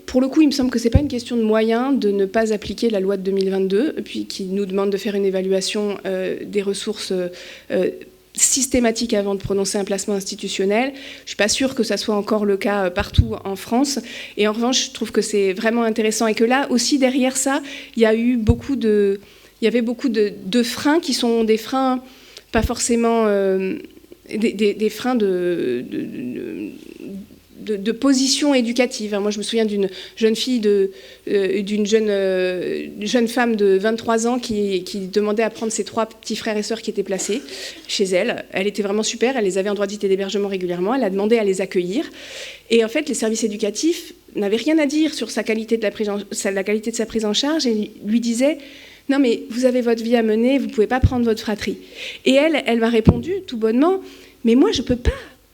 Pour le coup, il me semble que ce n'est pas une question de moyens de ne pas appliquer la loi de 2022, puis qui nous demande de faire une évaluation des ressources systématique avant de prononcer un placement institutionnel. Je ne suis pas sûre que ça soit encore le cas partout en France. Et en revanche, je trouve que c'est vraiment intéressant, et que là aussi, derrière ça, il y avait beaucoup de freins qui sont des freins pas forcément... des freins de position éducative. Moi, je me souviens d'une jeune fille, d'une jeune femme de 23 ans qui demandait à prendre ses 3 petits frères et sœurs qui étaient placés chez elle. Elle était vraiment super, elle les avait en droit de visite et d'hébergement régulièrement, elle a demandé à les accueillir. Et en fait, les services éducatifs n'avaient rien à dire sur la qualité de sa prise en charge, et lui disaient « Non, mais vous avez votre vie à mener, vous ne pouvez pas prendre votre fratrie. » Et elle m'a répondu tout bonnement « Mais moi, je ne peux pas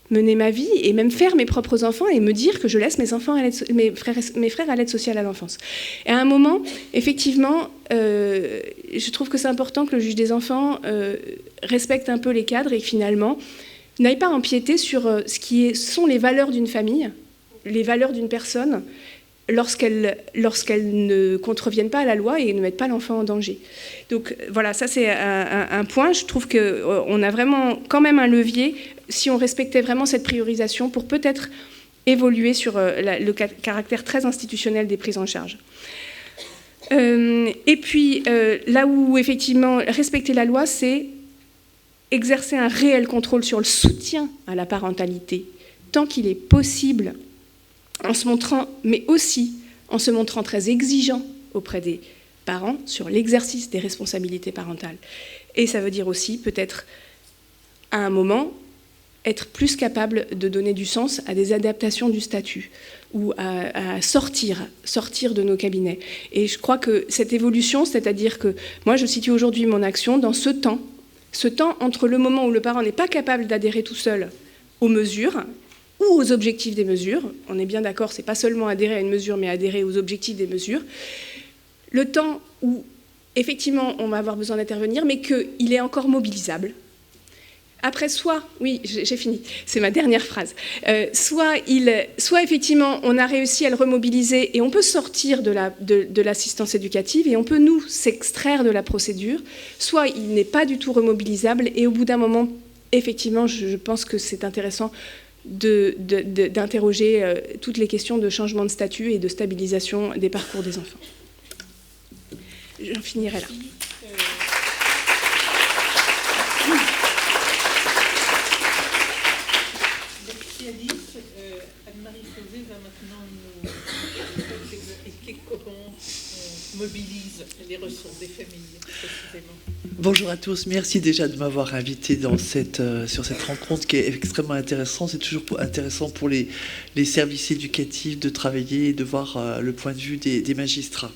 mener ma vie et même faire mes propres enfants et me dire que je laisse mes frères à l'aide sociale à l'enfance. » Et à un moment, effectivement, je trouve que c'est important que le juge des enfants respecte un peu les cadres et finalement n'aille pas empiéter sur ce sont les valeurs d'une famille, les valeurs d'une personne, lorsqu'elles ne contreviennent pas à la loi et ne mettent pas l'enfant en danger. Donc voilà, ça c'est un point. Je trouve qu'on a vraiment quand même un levier si on respectait vraiment cette priorisation pour peut-être évoluer sur le caractère très institutionnel des prises en charge. Et puis là où effectivement respecter la loi, c'est exercer un réel contrôle sur le soutien à la parentalité, tant qu'il est possible, en se montrant, mais aussi en se montrant très exigeant auprès des parents sur l'exercice des responsabilités parentales. Et ça veut dire aussi, peut-être, à un moment, être plus capable de donner du sens à des adaptations du statut ou à sortir de nos cabinets. Et je crois que cette évolution, c'est-à-dire que moi, je situe aujourd'hui mon action dans ce temps entre le moment où le parent n'est pas capable d'adhérer tout seul aux mesures, ou aux objectifs des mesures. On est bien d'accord, c'est pas seulement adhérer à une mesure, mais adhérer aux objectifs des mesures. Le temps où, effectivement, on va avoir besoin d'intervenir, mais qu'il est encore mobilisable. Après, oui, j'ai fini, c'est ma dernière phrase. Soit effectivement, on a réussi à le remobiliser et on peut sortir de l'assistance éducative et on peut nous s'extraire de la procédure, soit il n'est pas du tout remobilisable et au bout d'un moment, effectivement, je pense que c'est intéressant d'interroger toutes les questions de changement de statut et de stabilisation des parcours des enfants. J'en finirai là. Anne-Marie Sauzet va maintenant nous expliquer comment on mobilise les ressources des familles, précisément. Bonjour à tous, merci déjà de m'avoir invité sur cette rencontre qui est extrêmement intéressante. C'est toujours intéressant pour les services éducatifs de travailler et de voir le point de vue des magistrats.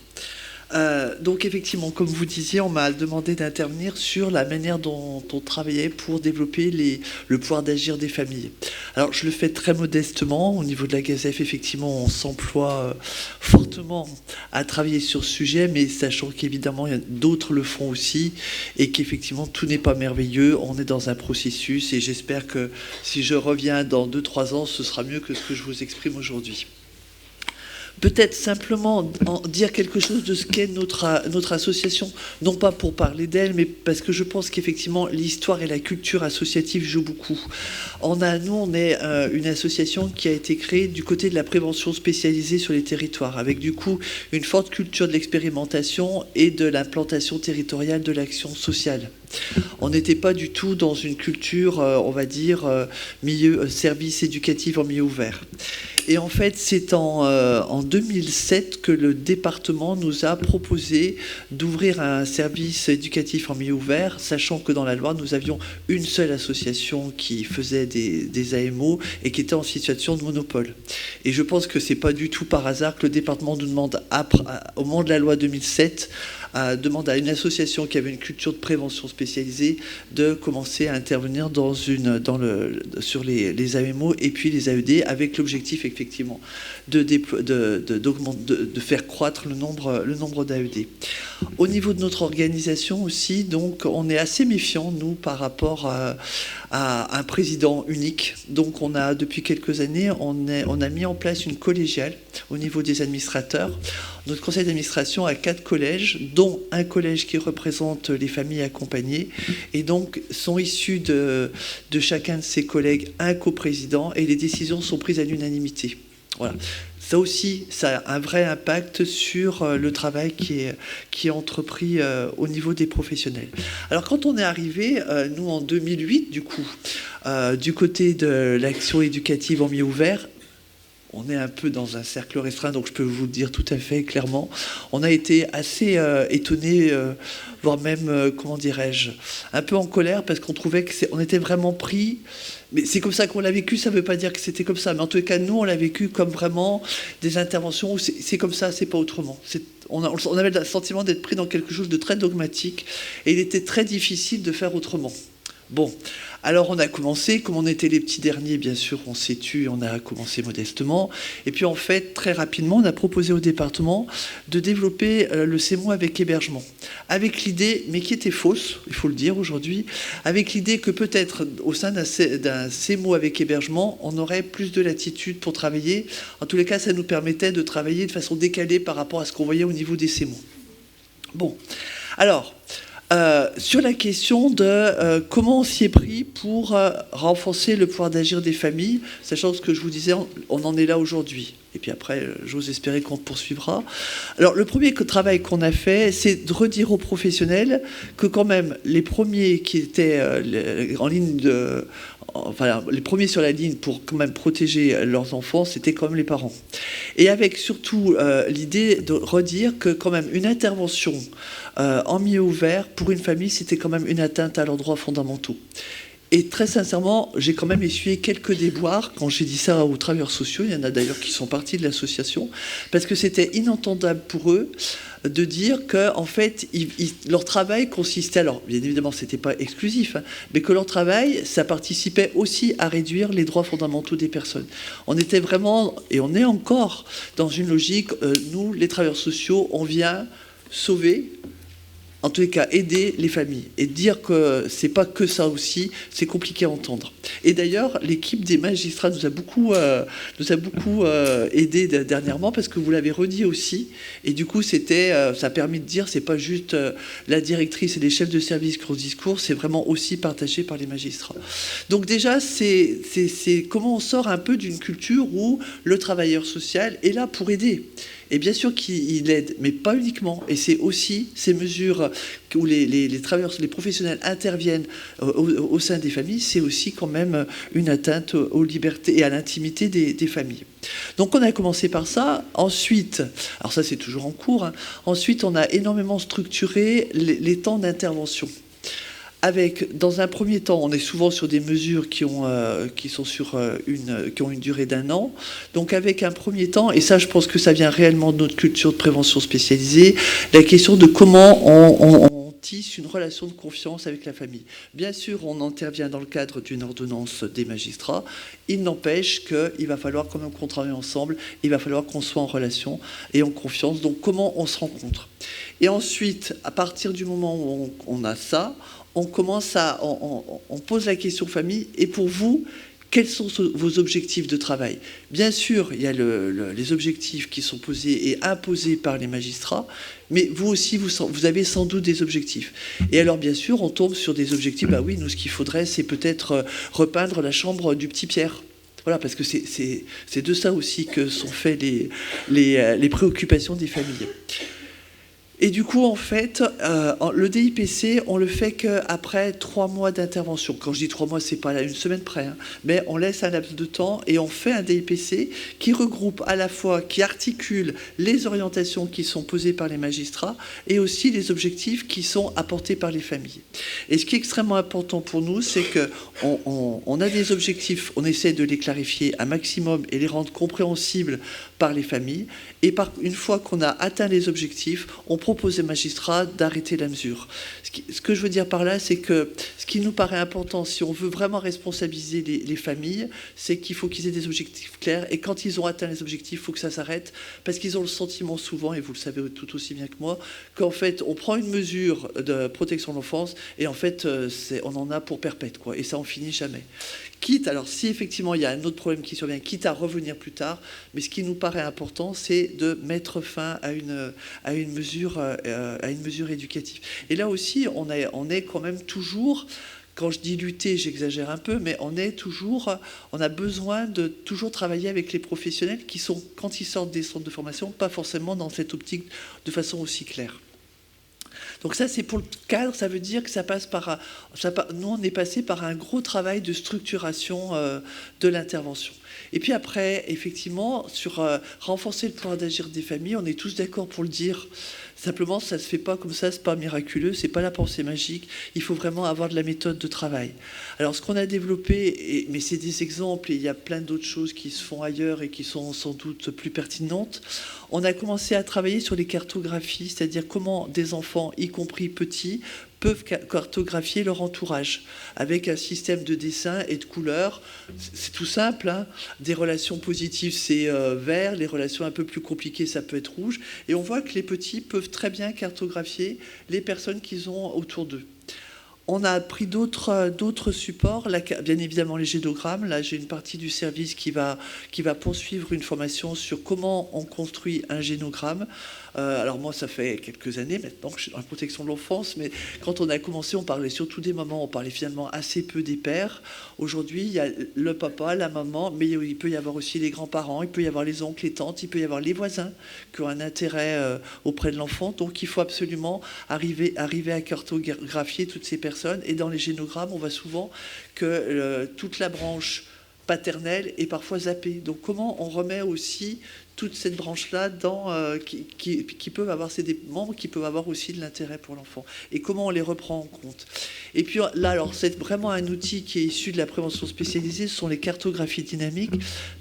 Donc effectivement, comme vous disiez, on m'a demandé d'intervenir sur la manière dont on travaillait pour développer le pouvoir d'agir des familles. Alors je le fais très modestement. Au niveau de la GASEF, effectivement, on s'emploie fortement à travailler sur ce sujet, mais sachant qu'évidemment, d'autres le font aussi et qu'effectivement, tout n'est pas merveilleux. On est dans un processus et j'espère que si je reviens dans 2-3 ans, ce sera mieux que ce que je vous exprime aujourd'hui. Peut-être simplement dire quelque chose de ce qu'est notre association, non pas pour parler d'elle, mais parce que je pense qu'effectivement l'histoire et la culture associative jouent beaucoup. On est une association qui a été créée du côté de la prévention spécialisée sur les territoires, avec du coup une forte culture de l'expérimentation et de l'implantation territoriale de l'action sociale. On n'était pas du tout dans une culture, on va dire, service éducatif en milieu ouvert. Et en fait, c'est en 2007 que le département nous a proposé d'ouvrir un service éducatif en milieu ouvert, sachant que dans la Loire, nous avions une seule association qui faisait des AMO et qui était en situation de monopole. Et je pense que c'est pas du tout par hasard que le département nous demande, au moment de la loi 2007, demande à une association qui avait une culture de prévention spécialisée de commencer à intervenir sur les AMO et puis les AED avec l'objectif effectivement de faire croître le nombre d'AED. Au niveau de notre organisation aussi, donc on est assez méfiant nous par rapport à un président unique. Donc on a depuis quelques années on a mis en place une collégiale au niveau des administrateurs. Notre conseil d'administration a 4 collèges, dont un collège qui représente les familles accompagnées, et donc sont issus de chacun de ces collègues un coprésident, et les décisions sont prises à l'unanimité. Voilà. Ça aussi, ça a un vrai impact sur le travail qui est entrepris au niveau des professionnels. Alors quand on est arrivé, nous en 2008, du coup, du côté de l'action éducative en milieu ouvert, on est un peu dans un cercle restreint, donc je peux vous le dire tout à fait clairement. On a été assez étonnés, voire même, comment dirais-je, un peu en colère, parce qu'on trouvait qu'on était vraiment pris. Mais c'est comme ça qu'on l'a vécu, ça ne veut pas dire que c'était comme ça. Mais en tout cas, nous, on l'a vécu comme vraiment des interventions où c'est comme ça, c'est pas autrement. On avait le sentiment d'être pris dans quelque chose de très dogmatique, et il était très difficile de faire autrement. Bon, alors on a commencé, comme on était les petits derniers, bien sûr, on s'est tu, on a commencé modestement. Et puis en fait, très rapidement, on a proposé au département de développer le CEMO avec hébergement. Avec l'idée, mais qui était fausse, il faut le dire aujourd'hui, avec l'idée que peut-être au sein d'un CEMO avec hébergement, on aurait plus de latitude pour travailler. En tous les cas, ça nous permettait de travailler de façon décalée par rapport à ce qu'on voyait au niveau des CEMO. Bon, alors... sur la question de comment on s'y est pris pour renforcer le pouvoir d'agir des familles, sachant ce que je vous disais, on en est là aujourd'hui. Et puis après, j'ose espérer qu'on poursuivra. Alors, le premier travail qu'on a fait, c'est de redire aux professionnels que quand même, les premiers qui étaient en ligne les premiers sur la ligne pour quand même protéger leurs enfants, c'était quand même les parents. Et avec surtout l'idée de redire que quand même une intervention en milieu ouvert pour une famille, c'était quand même une atteinte à leurs droits fondamentaux. Et très sincèrement, j'ai quand même essuyé quelques déboires quand j'ai dit ça aux travailleurs sociaux. Il y en a d'ailleurs qui sont partis de l'association, parce que c'était inentendable pour eux de dire que en fait, leur travail consistait, alors bien évidemment, c'était pas exclusif, mais que leur travail, ça participait aussi à réduire les droits fondamentaux des personnes. On était vraiment, et on est encore dans une logique, nous, les travailleurs sociaux, on vient sauver en tous les cas, aider les familles. Et dire que c'est pas que ça aussi, c'est compliqué à entendre. Et d'ailleurs, l'équipe des magistrats nous a beaucoup aidé dernièrement, parce que vous l'avez redit aussi. Et du coup, ça a permis de dire, c'est pas juste la directrice et les chefs de service qui ont ce discours, c'est vraiment aussi partagé par les magistrats. Donc déjà, c'est comment on sort un peu d'une culture où le travailleur social est là pour aider. Et bien sûr qu'il aide, mais pas uniquement. Et c'est aussi ces mesures où les travailleurs, les professionnels interviennent au sein des familles, c'est aussi quand même une atteinte aux libertés et à l'intimité des familles. Donc on a commencé par ça. Ensuite, alors ça c'est toujours en cours, hein. Ensuite on a énormément structuré les temps d'intervention. Avec, dans un premier temps, on est souvent sur des mesures qui ont une durée d'1 an. Donc avec un premier temps, et ça je pense que ça vient réellement de notre culture de prévention spécialisée, la question de comment on tisse une relation de confiance avec la famille. Bien sûr, on intervient dans le cadre d'une ordonnance des magistrats. Il n'empêche qu'il va falloir quand même qu'on travaille ensemble, il va falloir qu'on soit en relation et en confiance. Donc comment on se rencontre. Et ensuite, à partir du moment où on a ça, on pose la question famille. Et pour vous, quels sont vos objectifs de travail? Bien sûr, il y a les objectifs qui sont posés et imposés par les magistrats, mais vous aussi, vous avez sans doute des objectifs. Et alors, bien sûr, on tombe sur des objectifs. Bah oui, nous, ce qu'il faudrait, c'est peut-être repeindre la chambre du petit Pierre. Voilà, parce que c'est de ça aussi que sont faites les préoccupations des familles. Et du coup, en fait, le DIPC, on le fait qu'après 3 mois d'intervention. Quand je dis 3 mois, c'est pas à 1 semaine près, hein, mais on laisse un laps de temps et on fait un DIPC qui regroupe à la fois, qui articule les orientations qui sont posées par les magistrats et aussi les objectifs qui sont apportés par les familles. Et ce qui est extrêmement important pour nous, c'est qu'on a des objectifs, on essaie de les clarifier un maximum et les rendre compréhensibles par les familles. Et une fois qu'on a atteint les objectifs, on propose aux magistrats d'arrêter la mesure. Ce que je veux dire par là, c'est que ce qui nous paraît important, si on veut vraiment responsabiliser les familles, c'est qu'il faut qu'ils aient des objectifs clairs. Et quand ils ont atteint les objectifs, il faut que ça s'arrête. Parce qu'ils ont le sentiment souvent, et vous le savez tout aussi bien que moi, qu'en fait, on prend une mesure de protection de l'enfance et en fait, on en a pour perpète, quoi. Et ça en finit jamais. Quitte, alors si effectivement il y a un autre problème qui survient, quitte à revenir plus tard, mais ce qui nous paraît important, c'est de mettre fin à une mesure éducative. Et là aussi, on est quand même toujours, quand je dis lutter, j'exagère un peu, mais on a besoin de toujours travailler avec les professionnels qui sont, quand ils sortent des centres de formation, pas forcément dans cette optique de façon aussi claire. Donc ça, c'est pour le cadre, ça veut dire que ça passe par... Nous, on est passé par un gros travail de structuration de l'intervention. Et puis après, effectivement, sur renforcer le pouvoir d'agir des familles, on est tous d'accord pour le dire. Simplement, ça ne se fait pas comme ça, ce n'est pas miraculeux, ce n'est pas la pensée magique. Il faut vraiment avoir de la méthode de travail. Alors, ce qu'on a développé, mais c'est des exemples, et il y a plein d'autres choses qui se font ailleurs et qui sont sans doute plus pertinentes. On a commencé à travailler sur les cartographies, c'est-à-dire comment des enfants, y compris petits, peuvent cartographier leur entourage avec un système de dessin et de couleurs. C'est tout simple, hein. Des relations positives, c'est vert, les relations un peu plus compliquées, ça peut être rouge. Et on voit que les petits peuvent très bien cartographier les personnes qu'ils ont autour d'eux. On a pris d'autres supports, là, bien évidemment les génogrammes. Là, j'ai une partie du service qui va poursuivre une formation sur comment on construit un génogramme. Alors moi, ça fait quelques années maintenant que je suis dans la protection de l'enfance, mais quand on a commencé, on parlait surtout des mamans, on parlait finalement assez peu des pères. Aujourd'hui, il y a le papa, la maman, mais il peut y avoir aussi les grands-parents, il peut y avoir les oncles, les tantes, il peut y avoir les voisins qui ont un intérêt auprès de l'enfant. Donc il faut absolument arriver à cartographier toutes ces personnes. Et dans les génogrammes, on voit souvent que toute la branche paternelle est parfois zappée. Donc comment on remet aussi toute cette branche-là qui peuvent avoir, c'est des membres qui peuvent avoir aussi de l'intérêt pour l'enfant. Et comment on les reprend en compte. Et puis là, alors c'est vraiment un outil qui est issu de la prévention spécialisée, ce sont les cartographies dynamiques,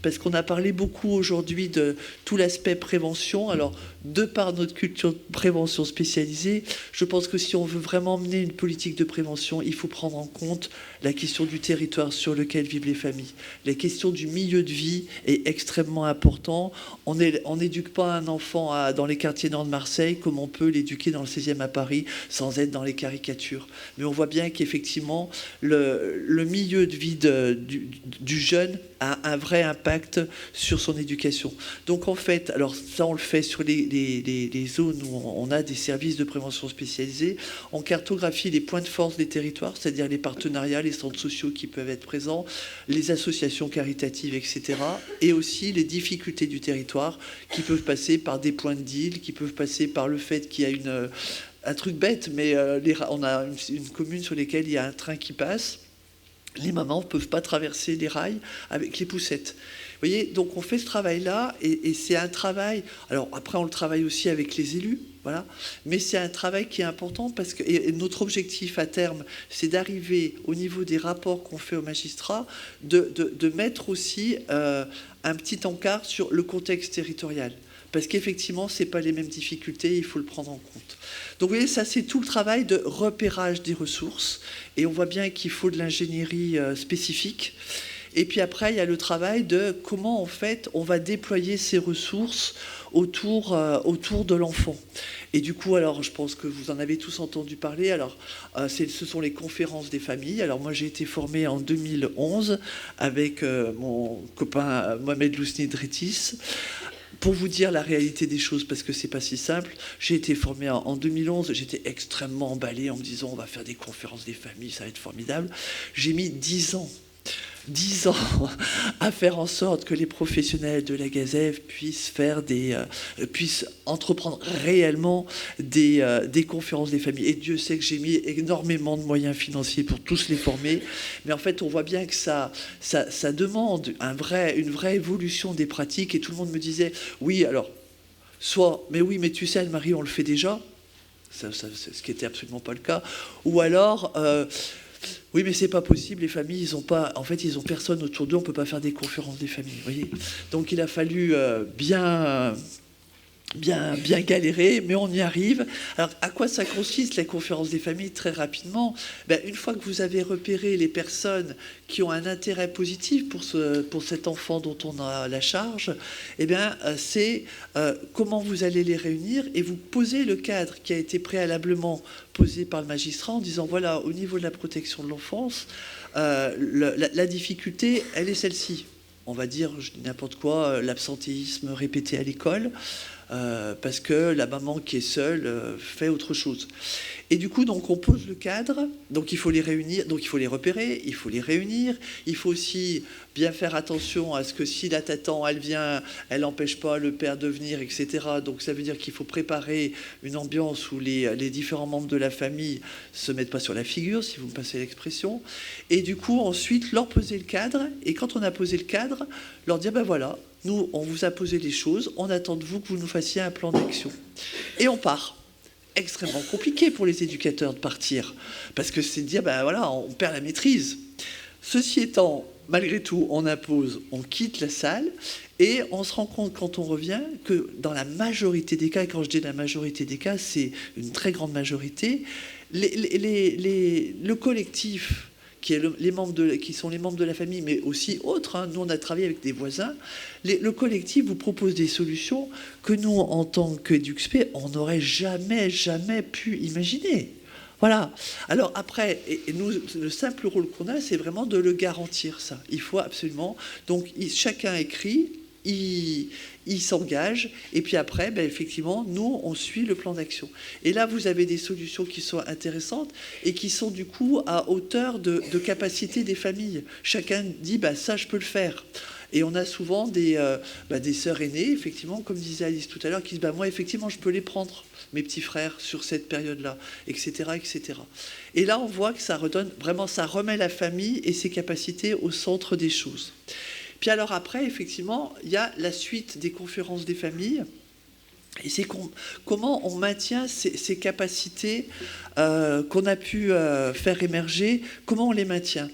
parce qu'on a parlé beaucoup aujourd'hui de tout l'aspect prévention. Alors, de par notre culture de prévention spécialisée, je pense que si on veut vraiment mener une politique de prévention, il faut prendre en compte la question du territoire sur lequel vivent les familles. La question du milieu de vie est extrêmement importante. On n'éduque pas un enfant dans les quartiers nord de Marseille comme on peut l'éduquer dans le 16e à Paris sans être dans les caricatures. Mais on voit bien qu'effectivement, le milieu de vie du jeune a un vrai impact sur son éducation. Donc en fait, alors ça on le fait sur les zones où on a des services de prévention spécialisés. On cartographie les points de force des territoires, c'est-à-dire les partenariats, les centres sociaux qui peuvent être présents, les associations caritatives, etc. Et aussi les difficultés du territoire qui peuvent passer par des points de deal, qui peuvent passer par le fait qu'il y a un truc bête, mais on a une commune sur laquelle il y a un train qui passe. Les mamans ne peuvent pas traverser les rails avec les poussettes. Vous voyez, donc on fait ce travail-là, et c'est un travail... Alors après, on le travaille aussi avec les élus, voilà. Mais c'est un travail qui est important parce que et notre objectif à terme, c'est d'arriver au niveau des rapports qu'on fait aux magistrats, de mettre aussi un petit encart sur le contexte territorial. Parce qu'effectivement, ce n'est pas les mêmes difficultés, il faut le prendre en compte. Donc vous voyez, ça c'est tout le travail de repérage des ressources. Et on voit bien qu'il faut de l'ingénierie spécifique. Et puis après, il y a le travail de comment, en fait, on va déployer ces ressources autour de l'enfant. Et du coup, alors, je pense que vous en avez tous entendu parler. Alors, ce sont les conférences des familles. Alors, moi, j'ai été formée en 2011 avec mon copain Mohamed Lousni Dretis. Pour vous dire la réalité des choses, parce que c'est pas si simple, j'ai été formée en 2011, j'étais extrêmement emballée en me disant on va faire des conférences des familles, ça va être formidable. J'ai mis 10 ans à faire en sorte que les professionnels de la Gazève puissent entreprendre réellement des conférences des familles. Et Dieu sait que j'ai mis énormément de moyens financiers pour tous les former. Mais en fait, on voit bien que ça demande une vraie évolution des pratiques. Et tout le monde me disait, oui, alors, mais tu sais, Anne-Marie, on le fait déjà. Ce qui n'était absolument pas le cas. Ou alors... oui, mais c'est pas possible. Les familles, ils ont personne autour d'eux. On peut pas faire des conférences des familles. Vous voyez. Donc, il a fallu bien galérer, mais on y arrive. Alors, à quoi ça consiste la conférence des familles? Très rapidement, une fois que vous avez repéré les personnes qui ont un intérêt positif pour cet enfant dont on a la charge, c'est comment vous allez les réunir et vous posez le cadre qui a été préalablement posé par le magistrat en disant voilà, au niveau de la protection de l'enfance, la difficulté, elle est celle-ci. On va dire, je dis n'importe quoi, l'absentéisme répété à l'école, parce que la maman qui est seule fait autre chose. Et du coup, donc, on pose le cadre, donc il faut les réunir, donc il faut les repérer, il faut les réunir, il faut aussi bien faire attention à ce que si la tatan, elle vient, elle n'empêche pas le père de venir, etc. Donc ça veut dire qu'il faut préparer une ambiance où les différents membres de la famille se mettent pas sur la figure, si vous me passez l'expression. Et du coup, ensuite, leur poser le cadre, et quand on a posé le cadre, leur dire, voilà, nous, on vous a posé les choses, on attend de vous que vous nous fassiez un plan d'action. Et on part. Extrêmement compliqué pour les éducateurs de partir, parce que c'est de dire, on perd la maîtrise. Ceci étant, malgré tout, on impose, on quitte la salle, et on se rend compte quand on revient que dans la majorité des cas, et quand je dis la majorité des cas, c'est une très grande majorité, le collectif qui sont les membres de la famille, mais aussi autres. Nous, on a travaillé avec des voisins. Le collectif vous propose des solutions que nous, en tant qu'EduxP, on n'aurait jamais pu imaginer. Voilà. Alors après, et nous, le simple rôle qu'on a, c'est vraiment de le garantir, ça. Il faut absolument... Donc, chacun écrit... Il s'engage, et puis après, effectivement, nous, on suit le plan d'action. Et là, vous avez des solutions qui sont intéressantes et qui sont du coup à hauteur de capacité des familles. Chacun dit, ça, je peux le faire. Et on a souvent des sœurs aînées, effectivement, comme disait Alice tout à l'heure, qui disent, moi, effectivement, je peux les prendre, mes petits frères, sur cette période-là, etc., etc. Et là, on voit que ça redonne, vraiment, ça remet la famille et ses capacités au centre des choses. Puis alors après, effectivement, il y a la suite des conférences des familles. Et c'est comment on maintient ces capacités qu'on a pu faire émerger, comment on les maintient.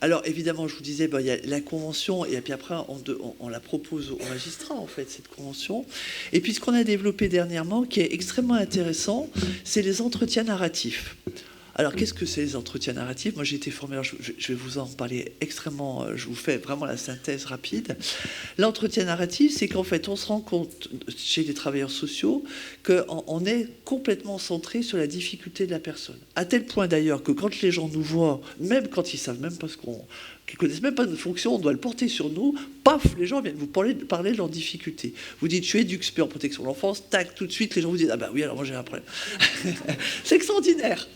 Alors évidemment, je vous disais, il y a la convention, et puis après, on la propose aux magistrats, en fait, cette convention. Et puis ce qu'on a développé dernièrement, qui est extrêmement intéressant, c'est les entretiens narratifs. Alors, qu'est-ce que c'est les entretiens narratifs? Moi, j'ai été formé, alors je vais vous en parler extrêmement, je vous fais vraiment la synthèse rapide. L'entretien narratif, c'est qu'en fait, on se rend compte, chez les travailleurs sociaux, qu'on est complètement centré sur la difficulté de la personne. À tel point, d'ailleurs, que quand les gens nous voient, même quand ils savent même pas qu'ils connaissent même pas notre fonction, on doit le porter sur nous, paf, les gens viennent vous parler de leurs difficultés. Vous dites, je suis éduc-spé en protection de l'enfance, tac, tout de suite, les gens vous disent, ah bah oui, alors moi j'ai un problème. C'est extraordinaire.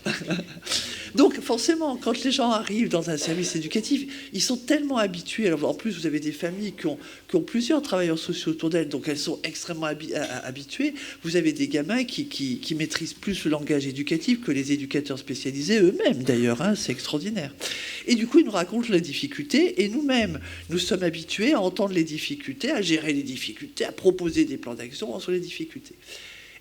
Donc forcément, quand les gens arrivent dans un service éducatif, ils sont tellement habitués. Alors en plus, vous avez des familles qui ont plusieurs travailleurs sociaux autour d'elles, donc elles sont extrêmement habituées. Vous avez des gamins qui maîtrisent plus le langage éducatif que les éducateurs spécialisés eux-mêmes, d'ailleurs. Hein, c'est extraordinaire. Et du coup, ils nous racontent la difficulté, et nous-mêmes, nous sommes habitués à entendre les difficultés, à gérer les difficultés, à proposer des plans d'action sur les difficultés.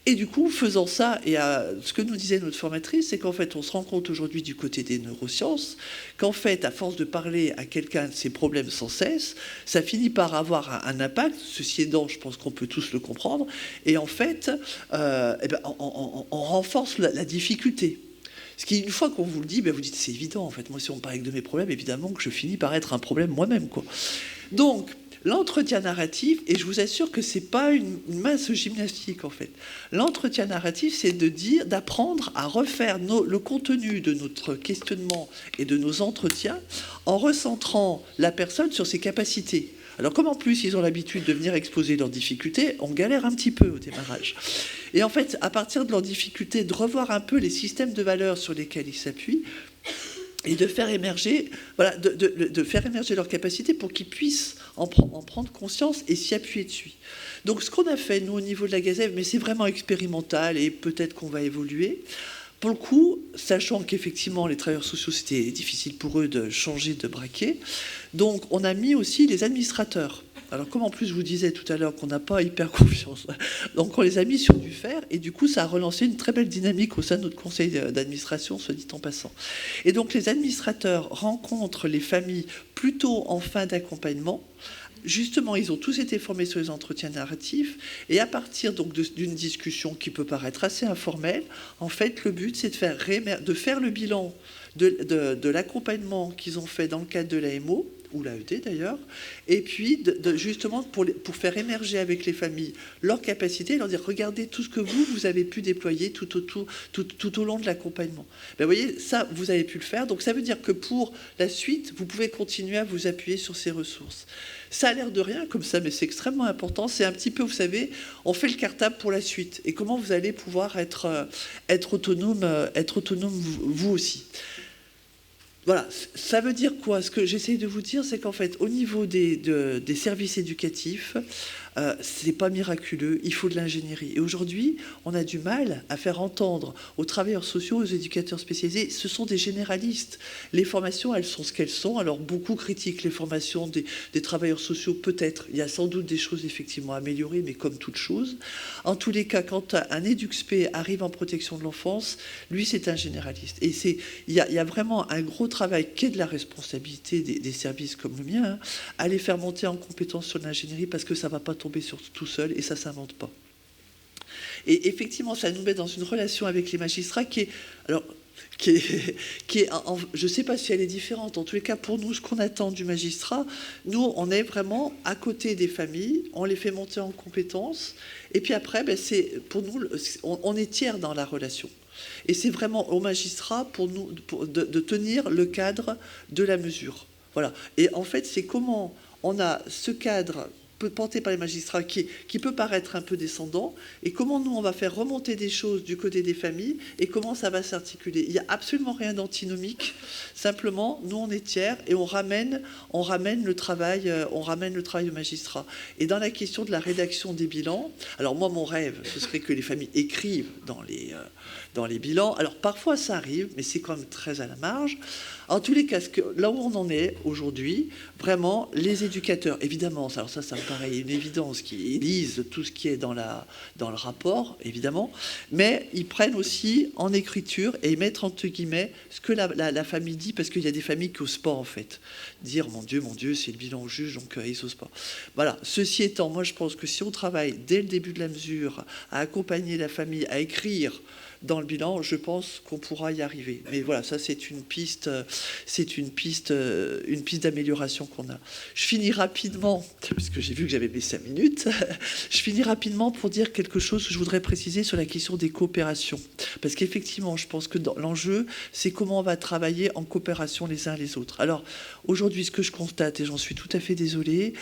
Et du coup, faisant ça, et ce que nous disait notre formatrice, c'est qu'en fait, on se rend compte aujourd'hui du côté des neurosciences, qu'en fait, à force de parler à quelqu'un de ses problèmes sans cesse, ça finit par avoir un impact. Ceci étant, je pense qu'on peut tous le comprendre. Et en fait, on renforce la difficulté. Ce qui, une fois qu'on vous le dit, vous dites, c'est évident, en fait. Moi, si on me parle de mes problèmes, évidemment que je finis par être un problème moi-même, quoi. Donc, l'entretien narratif, et je vous assure que c'est pas une mince gymnastique, en fait. L'entretien narratif, c'est d'apprendre à refaire le contenu de notre questionnement et de nos entretiens en recentrant la personne sur ses capacités. Alors, comme en plus, ils ont l'habitude de venir exposer leurs difficultés, on galère un petit peu au démarrage. Et en fait, à partir de leurs difficultés, de revoir un peu les systèmes de valeurs sur lesquels ils s'appuient, et de faire émerger, de faire émerger leurs capacités pour qu'ils puissent en prendre conscience et s'y appuyer dessus. Donc, ce qu'on a fait, nous, au niveau de la Gazève, mais c'est vraiment expérimental et peut-être qu'on va évoluer. Pour le coup, sachant qu'effectivement, les travailleurs sociaux, c'était difficile pour eux de changer de braquet, donc on a mis aussi les administrateurs. Alors, comme en plus je vous disais tout à l'heure qu'on n'a pas hyper confiance, donc on les a mis sur du fer, et du coup ça a relancé une très belle dynamique au sein de notre conseil d'administration, soit dit en passant. Et donc les administrateurs rencontrent les familles plutôt en fin d'accompagnement. Justement, ils ont tous été formés sur les entretiens narratifs, et à partir donc d'une discussion qui peut paraître assez informelle, en fait, le but, c'est de faire le bilan de l'accompagnement qu'ils ont fait dans le cadre de l'AMO, ou l'AED d'ailleurs, et puis justement pour faire émerger avec les familles leurs capacités, leur dire, regardez tout ce que vous avez pu déployer tout au long de l'accompagnement. Vous voyez, ça, vous avez pu le faire, donc ça veut dire que pour la suite, vous pouvez continuer à vous appuyer sur ces ressources. Ça a l'air de rien comme ça, mais c'est extrêmement important. C'est un petit peu, vous savez, on fait le cartable pour la suite. Et comment vous allez pouvoir être autonome vous aussi. Voilà, ça veut dire quoi? Ce que j'essaie de vous dire, c'est qu'en fait, au niveau des services éducatifs, c'est pas miraculeux, il faut de l'ingénierie. Et aujourd'hui, on a du mal à faire entendre aux travailleurs sociaux, aux éducateurs spécialisés, ce sont des généralistes. Les formations, elles sont ce qu'elles sont. Alors, beaucoup critiquent les formations des travailleurs sociaux, peut-être. Il y a sans doute des choses effectivement à améliorer, mais comme toute chose. En tous les cas, quand un éduc-spé arrive en protection de l'enfance, lui, c'est un généraliste. Et il y a vraiment un gros travail qui est de la responsabilité des services comme le mien, hein, à les faire monter en compétence sur l'ingénierie, parce que ça ne va pas tomber sur tout seul, et ça ne s'invente pas. Et effectivement, ça nous met dans une relation avec les magistrats qui est je ne sais pas si elle est différente. En tous les cas, pour nous, ce qu'on attend du magistrat, nous, on est vraiment à côté des familles, on les fait monter en compétences, et puis après, pour nous, on est tiers dans la relation. Et c'est vraiment au magistrat pour nous de tenir le cadre de la mesure. Voilà. Et en fait, c'est comment on a ce cadre porté par les magistrats qui peut paraître un peu descendant, et comment nous on va faire remonter des choses du côté des familles, et comment ça va s'articuler. Il n'y a absolument rien d'antinomique, simplement nous on est tiers et on ramène le travail du magistrat. Et dans la question de la rédaction des bilans, alors moi mon rêve ce serait que les familles écrivent dans les bilans. Alors parfois ça arrive, mais c'est quand même très à la marge. En tous les cas, là où on en est aujourd'hui, vraiment, les éducateurs, évidemment, alors ça me paraît une évidence, qu'ils lisent tout ce qui est dans le rapport, évidemment, mais ils prennent aussi en écriture et ils mettent entre guillemets ce que la famille dit, parce qu'il y a des familles qui n'osent pas, en fait, dire mon Dieu, c'est le bilan au juge, donc ils n'osent pas. Voilà, ceci étant, moi je pense que si on travaille dès le début de la mesure à accompagner la famille, à écrire dans le bilan, je pense qu'on pourra y arriver. Mais voilà, ça c'est une piste d'amélioration qu'on a. Je finis rapidement, puisque j'ai vu que j'avais mes 5 minutes, je finis rapidement pour dire quelque chose que je voudrais préciser sur la question des coopérations. Parce qu'effectivement, je pense que l'enjeu, c'est comment on va travailler en coopération les uns les autres. Alors, aujourd'hui, ce que je constate, et j'en suis tout à fait désolée,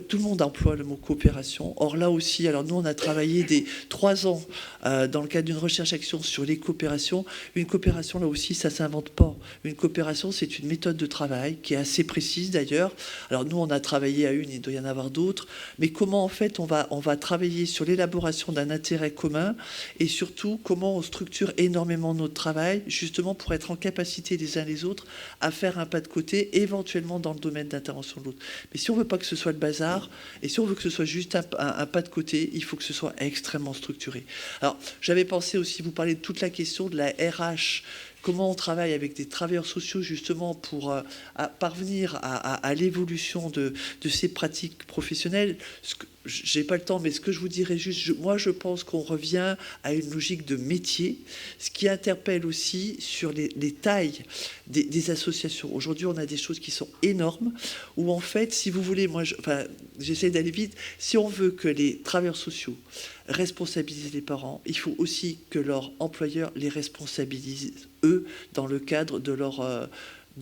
tout le monde emploie le mot coopération. Or, là aussi, alors nous, on a travaillé 3 ans dans le cadre d'une recherche-action sur les coopérations. Une coopération, là aussi, ça ne s'invente pas. Une coopération, c'est une méthode de travail qui est assez précise, d'ailleurs. Alors, nous, on a travaillé à une, il doit y en avoir d'autres. Mais comment, en fait, on va travailler sur l'élaboration d'un intérêt commun et surtout, comment on structure énormément notre travail, justement, pour être en capacité les uns les autres à faire un pas de côté, éventuellement dans le domaine d'intervention de l'autre. Mais si on ne veut pas que ce soit le bazar, et si on veut que ce soit juste un pas de côté, il faut que ce soit extrêmement structuré. Alors, j'avais pensé aussi vous parler de toute la question de la RH, comment on travaille avec des travailleurs sociaux justement pour parvenir à l'évolution de ces pratiques professionnelles. J'ai pas le temps, mais ce que je vous dirais juste, moi je pense qu'on revient à une logique de métier, ce qui interpelle aussi sur les tailles des associations. Aujourd'hui, on a des choses qui sont énormes, où en fait, si vous voulez, j'essaie d'aller vite, si on veut que les travailleurs sociaux responsabilisent les parents, il faut aussi que leur employeur les responsabilise, eux, dans le cadre de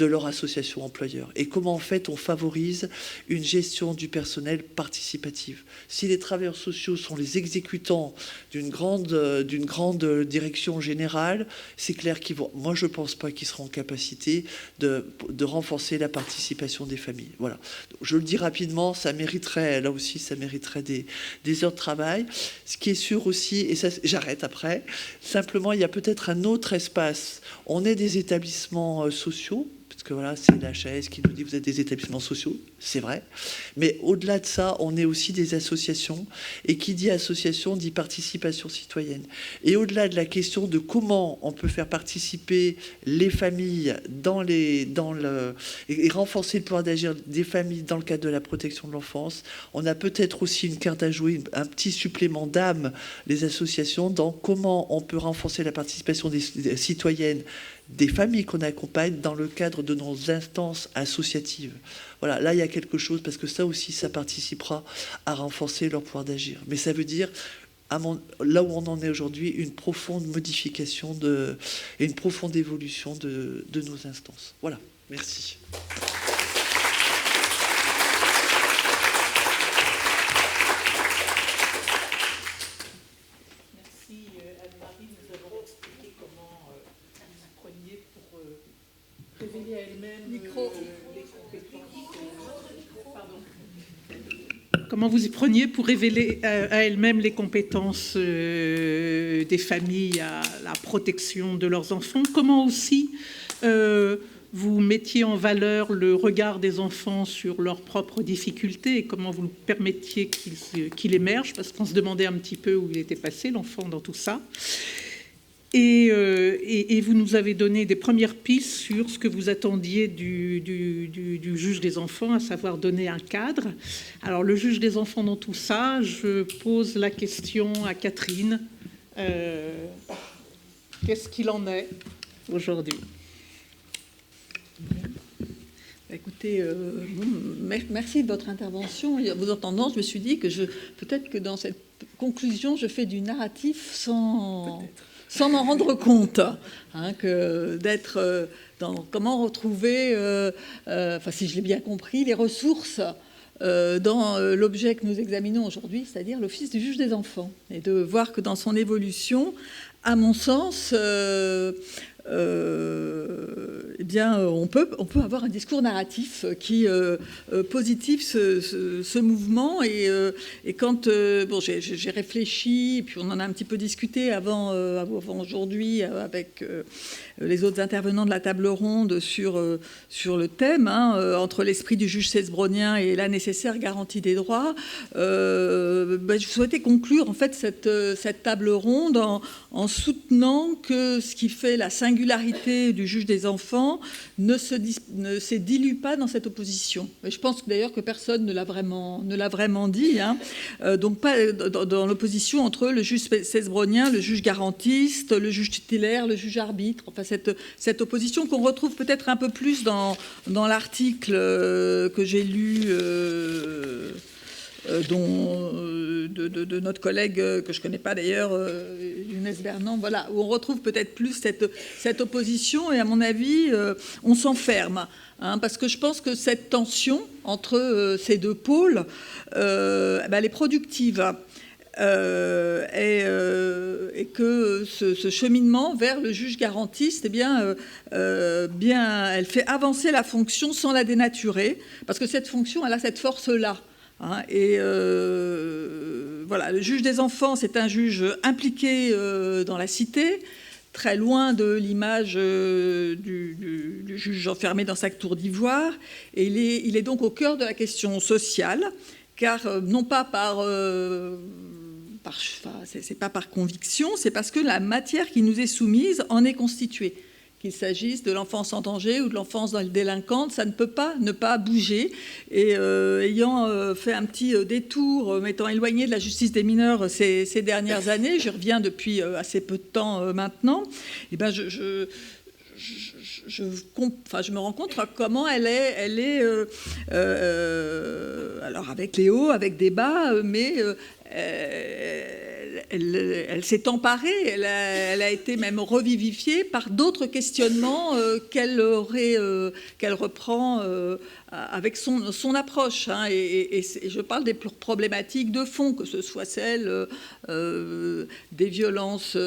leur association employeur. Et comment, en fait, on favorise une gestion du personnel participative. Si les travailleurs sociaux sont les exécutants d'une grande direction générale, c'est clair qu'ils vont... Moi, je ne pense pas qu'ils seront en capacité de renforcer la participation des familles. Voilà. Je le dis rapidement, ça mériterait, là aussi, ça mériterait des heures de travail. Ce qui est sûr aussi, et ça, j'arrête après, simplement, il y a peut-être un autre espace. On est des établissements sociaux, parce que voilà, c'est l'HAS qui nous dit vous êtes des établissements sociaux, c'est vrai. Mais au-delà de ça, on est aussi des associations. Et qui dit association dit participation citoyenne. Et au-delà de la question de comment on peut faire participer les familles et renforcer le pouvoir d'agir des familles dans le cadre de la protection de l'enfance, on a peut-être aussi une carte à jouer, un petit supplément d'âme, les associations, dans comment on peut renforcer la participation des citoyennes, des familles qu'on accompagne dans le cadre de nos instances associatives. Voilà, là il y a quelque chose, parce que ça aussi, ça participera à renforcer leur pouvoir d'agir. Mais ça veut dire, là où on en est aujourd'hui, une profonde modification et une profonde évolution de nos instances. Voilà, merci. Révéler à elle-même comment vous y preniez pour révéler à elle-même les compétences des familles à la protection de leurs enfants. Comment aussi vous mettiez en valeur le regard des enfants sur leurs propres difficultés et comment vous permettiez qu'il émerge, parce qu'on se demandait un petit peu où il était passé, l'enfant, dans tout ça. Et vous nous avez donné des premières pistes sur ce que vous attendiez du juge des enfants, à savoir donner un cadre. Alors, le juge des enfants dans tout ça, je pose la question à Catherine. Qu'est-ce qu'il en est aujourd'hui ? Écoutez, merci de votre intervention. Vous entendant, je me suis dit que peut-être que dans cette conclusion, je fais du narratif sans m'en rendre compte, que d'être dans comment retrouver, si je l'ai bien compris, les ressources dans l'objet que nous examinons aujourd'hui, c'est-à-dire l'Office du juge des enfants, et de voir que dans son évolution, à mon sens, on peut avoir un discours narratif qui positive ce mouvement. Et quand j'ai réfléchi, et puis on en a un petit peu discuté avant aujourd'hui avec les autres intervenants de la table ronde sur le thème, entre l'esprit du juge cesbronien et la nécessaire garantie des droits, je souhaitais conclure en fait cette table ronde en soutenant que ce qui fait la singularité du juge des enfants, ne se dilue pas dans cette opposition. Et je pense d'ailleurs que personne ne l'a vraiment dit. Hein. Donc pas dans l'opposition entre le juge cesbronien, le juge garantiste, le juge tutélaire, le juge arbitre. Enfin cette opposition qu'on retrouve peut-être un peu plus dans l'article que j'ai lu de notre collègue que je ne connais pas d'ailleurs, Younes Bernan, voilà, où on retrouve peut-être plus cette opposition, et à mon avis, on s'enferme. Hein, parce que je pense que cette tension entre ces deux pôles, elle est productive. Et que ce cheminement vers le juge garantiste, elle fait avancer la fonction sans la dénaturer, parce que cette fonction, elle a cette force-là. Hein, et voilà, le juge des enfants, c'est un juge impliqué dans la cité, très loin de l'image du juge enfermé dans sa tour d'ivoire, et il est donc au cœur de la question sociale, car non pas c'est pas par conviction, c'est parce que la matière qui nous est soumise en est constituée. Qu'il s'agisse de l'enfance en danger ou de l'enfance délinquante, ça ne peut pas ne pas bouger. Et ayant fait un petit détour, m'étant éloigné de la justice des mineurs ces dernières années, j'y reviens depuis assez peu de temps maintenant, et ben je me rends compte comment elle est alors avec les hauts, avec des bas, mais elle s'est emparée, elle a été même revivifiée par d'autres questionnements qu'elle reprend avec son approche. Hein, et je parle des problématiques de fond, que ce soit celle des violences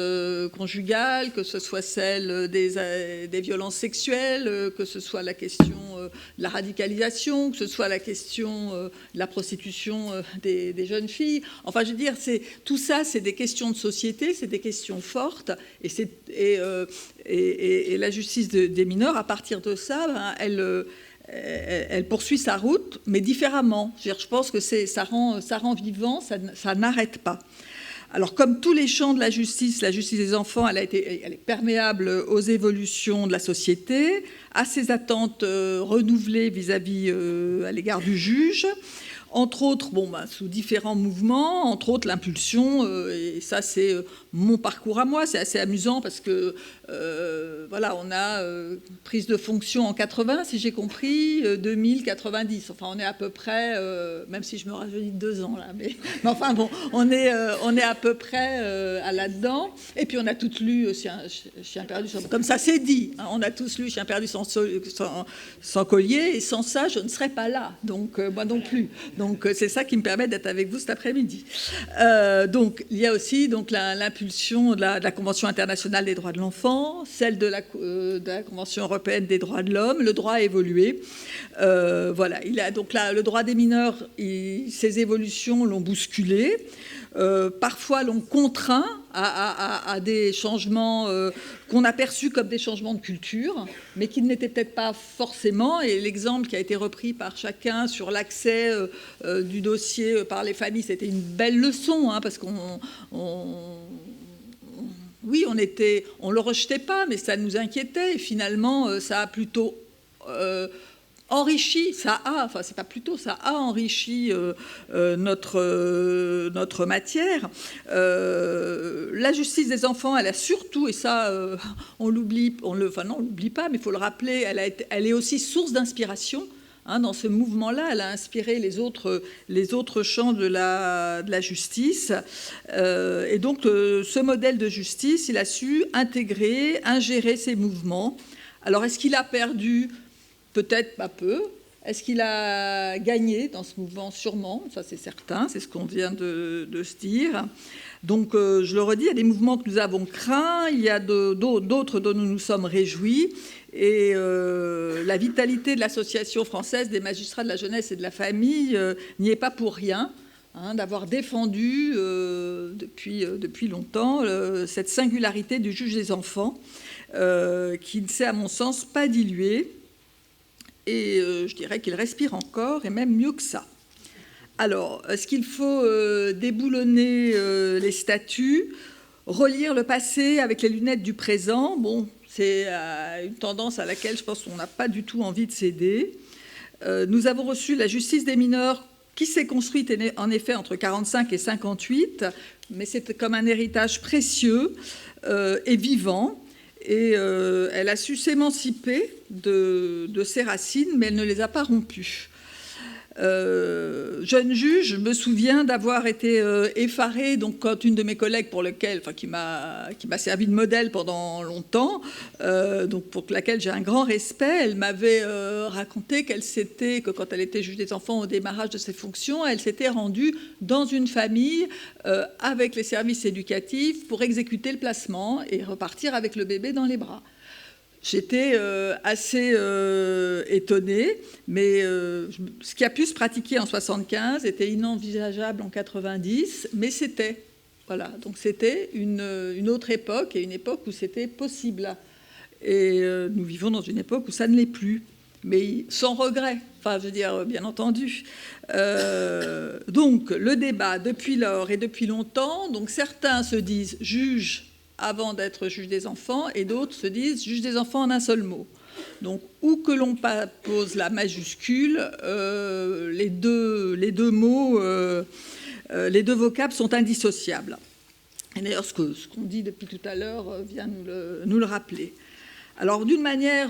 conjugales, que ce soit celle des violences sexuelles, que ce soit la question de la radicalisation, que ce soit la question de la prostitution des jeunes filles. Enfin, je veux dire, tout ça, c'est des questions de société, c'est des questions fortes, et la justice des mineurs, à partir de ça, elle poursuit sa route, mais différemment. Je pense que ça rend vivant, ça n'arrête pas. Alors, comme tous les champs de la justice des enfants, elle est perméable aux évolutions de la société, à ses attentes renouvelées vis-à-vis à l'égard du juge. Entre autres, sous différents mouvements, entre autres l'impulsion, et ça c'est mon parcours à moi, c'est assez amusant parce que voilà, on a prise de fonction en 80, si j'ai compris, 2000, 90, enfin on est à peu près, même si je me rajeunis de 2 ans là, mais enfin bon, on est à peu près à là-dedans, et puis on a tous lu Chien perdu, comme ça c'est dit, hein, on a tous lu Chien perdu sans collier, et sans ça je ne serais pas là, donc moi non plus. Donc c'est ça qui me permet d'être avec vous cet après-midi. Donc il y a aussi l'impulsion de la Convention internationale des droits de l'enfant, celle de la Convention européenne des droits de l'homme. Le droit a évolué. Voilà, donc là, le droit des mineurs, ces évolutions l'ont bousculé. Parfois l'ont contraint à des changements qu'on a perçus comme des changements de culture, mais qui n'étaient peut-être pas forcément. Et l'exemple qui a été repris par chacun sur l'accès du dossier par les familles, c'était une belle leçon, hein, parce qu'on le rejetait pas, mais ça nous inquiétait. Et finalement, ça a plutôt enrichi, ça a enrichi notre matière. La justice des enfants, elle a surtout, et ça, on l'oublie pas, mais il faut le rappeler, elle est aussi source d'inspiration. Hein, dans ce mouvement-là, elle a inspiré les autres champs de la justice. Et donc, ce modèle de justice, il a su ingérer ces mouvements. Alors, est-ce qu'il a perdu ? Peut-être pas peu. Est-ce qu'il a gagné dans ce mouvement ? Sûrement, ça c'est certain, c'est ce qu'on vient de se dire. Donc, je le redis, il y a des mouvements que nous avons craints, il y a d'autres dont nous nous sommes réjouis. Et la vitalité de l'Association française des magistrats de la jeunesse et de la famille n'y est pas pour rien, hein, d'avoir défendu depuis longtemps cette singularité du juge des enfants, qui ne s'est, à mon sens, pas diluée. Et je dirais qu'il respire encore, et même mieux que ça. Alors, est-ce qu'il faut déboulonner les statuts, relire le passé avec les lunettes du présent ? Bon, C'est une tendance à laquelle je pense qu'on n'a pas du tout envie de céder. Nous avons reçu la justice des mineurs qui s'est construite en effet entre 1945 et 1958, mais c'est comme un héritage précieux et vivant. Et elle a su s'émanciper de ses racines, mais elle ne les a pas rompues. Jeune juge, je me souviens d'avoir été effarée, donc quand une de mes collègues qui m'a servi de modèle pendant longtemps, donc pour laquelle j'ai un grand respect, elle m'avait raconté que quand elle était juge des enfants au démarrage de ses fonctions, elle s'était rendue dans une famille avec les services éducatifs pour exécuter le placement et repartir avec le bébé dans les bras. J'étais assez étonnée, mais ce qui a pu se pratiquer en 1975 était inenvisageable en 1990, mais c'était. Voilà, donc c'était une autre époque, et une époque où c'était possible. Et nous vivons dans une époque où ça ne l'est plus, mais sans regret, enfin je veux dire, bien entendu. Donc le débat depuis lors et depuis longtemps, donc certains se disent juges avant d'être juge des enfants, et d'autres se disent juge des enfants en un seul mot. Donc, où que l'on pose la majuscule, les deux mots, les deux vocables sont indissociables. Et d'ailleurs, ce qu'on dit depuis tout à l'heure vient nous le rappeler. Alors, d'une manière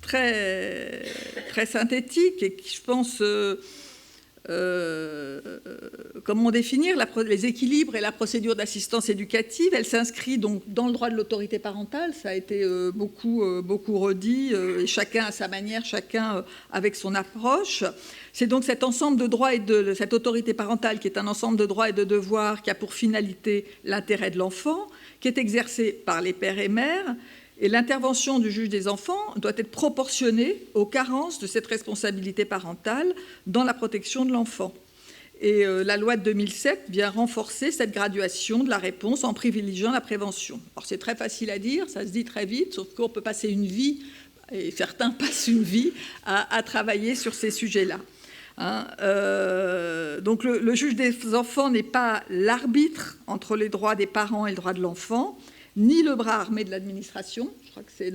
très, très synthétique, et qui, je pense... comment définir les équilibres et la procédure d'assistance éducative. Elle s'inscrit donc dans le droit de l'autorité parentale, ça a été beaucoup redit, et chacun à sa manière, chacun avec son approche. C'est donc cet ensemble de droits et de cette autorité parentale qui est un ensemble de droits et de devoirs qui a pour finalité l'intérêt de l'enfant, qui est exercé par les pères et mères. Et l'intervention du juge des enfants doit être proportionnée aux carences de cette responsabilité parentale dans la protection de l'enfant. Et la loi de 2007 vient renforcer cette graduation de la réponse en privilégiant la prévention. Alors c'est très facile à dire, ça se dit très vite, sauf qu'on peut passer une vie, et certains passent une vie, à travailler sur ces sujets-là. Donc le juge des enfants n'est pas l'arbitre entre les droits des parents et le droit de l'enfant, ni le bras armé de l'administration, je crois que c'est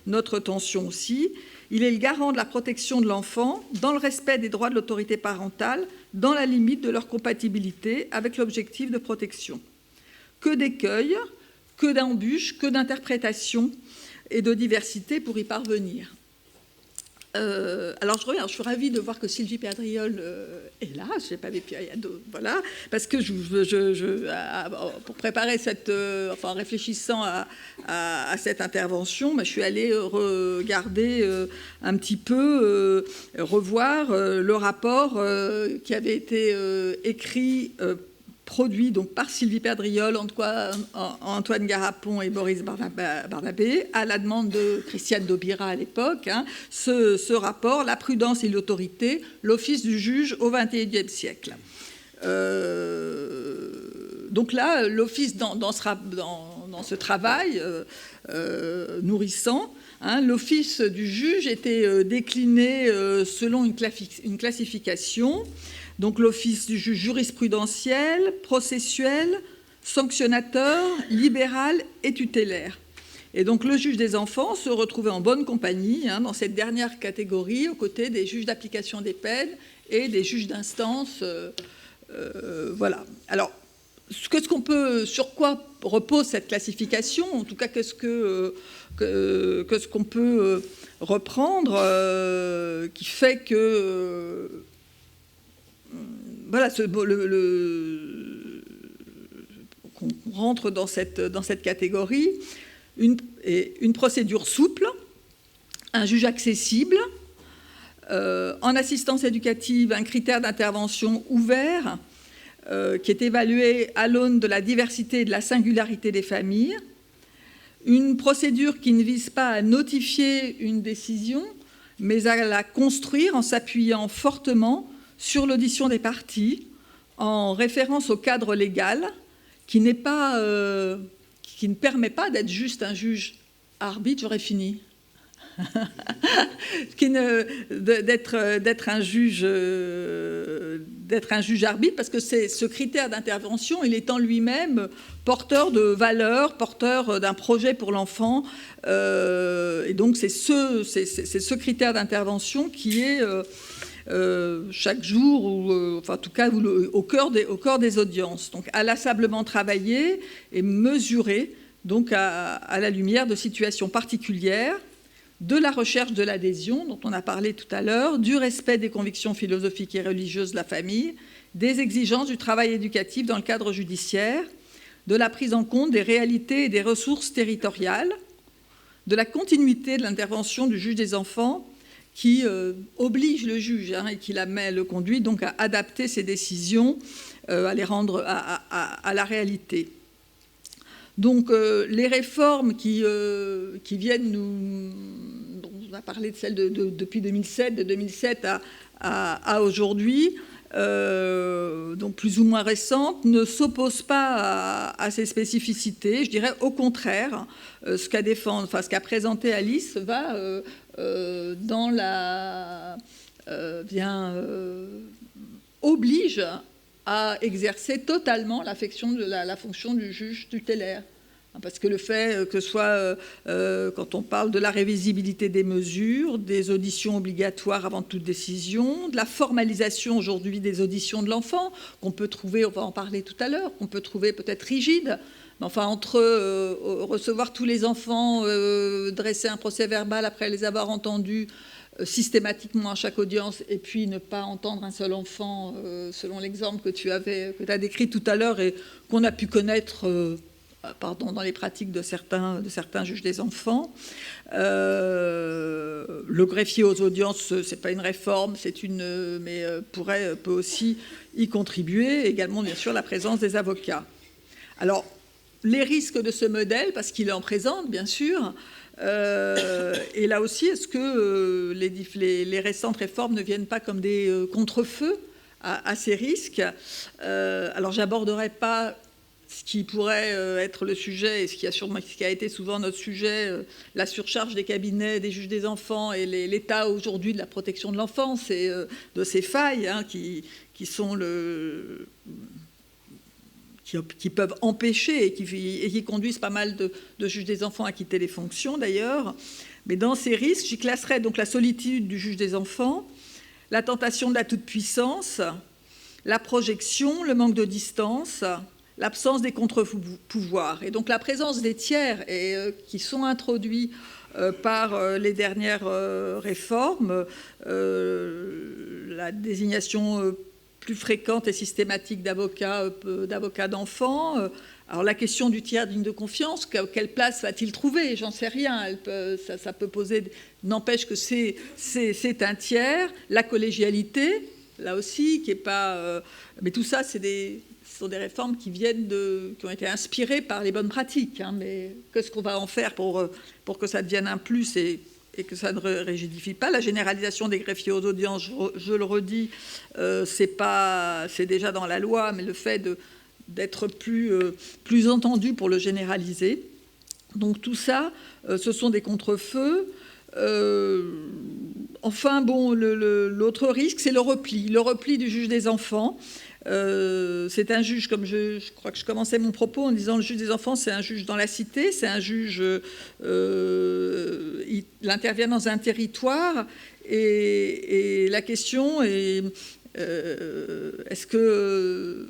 notre tension aussi. Il est le garant de la protection de l'enfant dans le respect des droits de l'autorité parentale, dans la limite de leur compatibilité avec l'objectif de protection. Que d'écueils, que d'embûches, que d'interprétations et de diversité pour y parvenir. Alors je suis ravie de voir que Sylvie Perdriol est là. Je n'ai pas vu, voilà, parce que pour préparer en réfléchissant à cette intervention, je suis allée regarder un petit peu, revoir le rapport qui avait été écrit. Produit donc par Sylvie Perdriol, Antoine Garapon et Boris Barnabé, à la demande de Christiane Daubira à l'époque, ce rapport, La prudence et l'autorité, l'office du juge au XXIe siècle. Donc là, l'office, dans ce travail nourrissant, l'office du juge était décliné selon une classification. Donc l'office du juge jurisprudentiel, processuel, sanctionnateur, libéral et tutélaire. Et donc le juge des enfants se retrouvait en bonne compagnie dans cette dernière catégorie, aux côtés des juges d'application des peines et des juges d'instance. Voilà. Alors, sur quoi repose cette classification? En tout cas, qu'est-ce qu'on peut reprendre qui fait que... Voilà, qu'on rentre dans cette catégorie, une procédure souple, un juge accessible, en assistance éducative, un critère d'intervention ouvert qui est évalué à l'aune de la diversité et de la singularité des familles, une procédure qui ne vise pas à notifier une décision, mais à la construire en s'appuyant fortement sur l'audition des parties, en référence au cadre légal, qui ne permet pas d'être juste un juge arbitre. J'aurais fini. d'être un juge arbitre, parce que ce critère d'intervention, il est en lui-même porteur de valeurs, porteur d'un projet pour l'enfant, et donc c'est ce critère d'intervention qui est chaque jour, ou enfin en tout cas au cœur des audiences, donc inlassablement travaillé et mesuré, donc à la lumière de situations particulières, de la recherche de l'adhésion, dont on a parlé tout à l'heure, du respect des convictions philosophiques et religieuses de la famille, des exigences du travail éducatif dans le cadre judiciaire, de la prise en compte des réalités et des ressources territoriales, de la continuité de l'intervention du juge des enfants qui oblige le juge et qui le conduit donc à adapter ses décisions, à les rendre à la réalité. Donc les réformes qui viennent dont on a parlé de celles depuis 2007, de 2007 à aujourd'hui, donc plus ou moins récentes, ne s'opposent pas à ces spécificités. Je dirais au contraire, ce qu'a présenté Alice va oblige à exercer totalement la fonction du juge tutélaire. Parce que le fait que ce soit, quand on parle de la révisibilité des mesures, des auditions obligatoires avant toute décision, de la formalisation aujourd'hui des auditions de l'enfant, qu'on peut trouver, on va en parler tout à l'heure, qu'on peut trouver peut-être rigide, mais enfin entre recevoir tous les enfants, dresser un procès verbal après les avoir entendus, systématiquement à chaque audience, et puis ne pas entendre un seul enfant, selon l'exemple que tu as décrit tout à l'heure et qu'on a pu connaître dans les pratiques de certains juges des enfants. Le greffier aux audiences, ce n'est pas une réforme, mais peut aussi y contribuer. Également, bien sûr, la présence des avocats. Alors, les risques de ce modèle, parce qu'il en présente, bien sûr, et là aussi, est-ce que les récentes réformes ne viennent pas comme des contre-feux à ces risques? Alors, j'aborderai pas ce qui pourrait être le sujet, et ce qui a été souvent notre sujet, la surcharge des cabinets, des juges des enfants, et l'état aujourd'hui de la protection de l'enfance et de ces failles qui peuvent empêcher et qui conduisent pas mal de juges des enfants à quitter les fonctions d'ailleurs. Mais dans ces risques, j'y classerais donc la solitude du juge des enfants, la tentation de la toute-puissance, la projection, le manque de distance, l'absence des contre-pouvoirs. Et donc la présence des tiers qui sont introduits par les dernières réformes, la désignation plus fréquente et systématique d'avocats d'enfants. Alors la question du tiers digne de confiance, quelle place va-t-il trouver? J'en sais rien. Ça peut poser. N'empêche que c'est un tiers. La collégialité, là aussi, qui est pas. Mais tout ça, ce sont des réformes qui ont été inspirées par les bonnes pratiques. Mais qu'est-ce qu'on va en faire pour que ça devienne un plus et que ça ne rigidifie pas? La généralisation des greffiers aux audiences, je le redis, c'est déjà dans la loi, mais le fait d'être plus entendu pour le généraliser. Donc tout ça, ce sont des contre-feux. Enfin, bon, l'autre risque, c'est le repli du juge des enfants. C'est un juge, comme je crois que je commençais mon propos en disant le juge des enfants, c'est un juge dans la cité, c'est un juge, il intervient dans un territoire, et la question est, est-ce que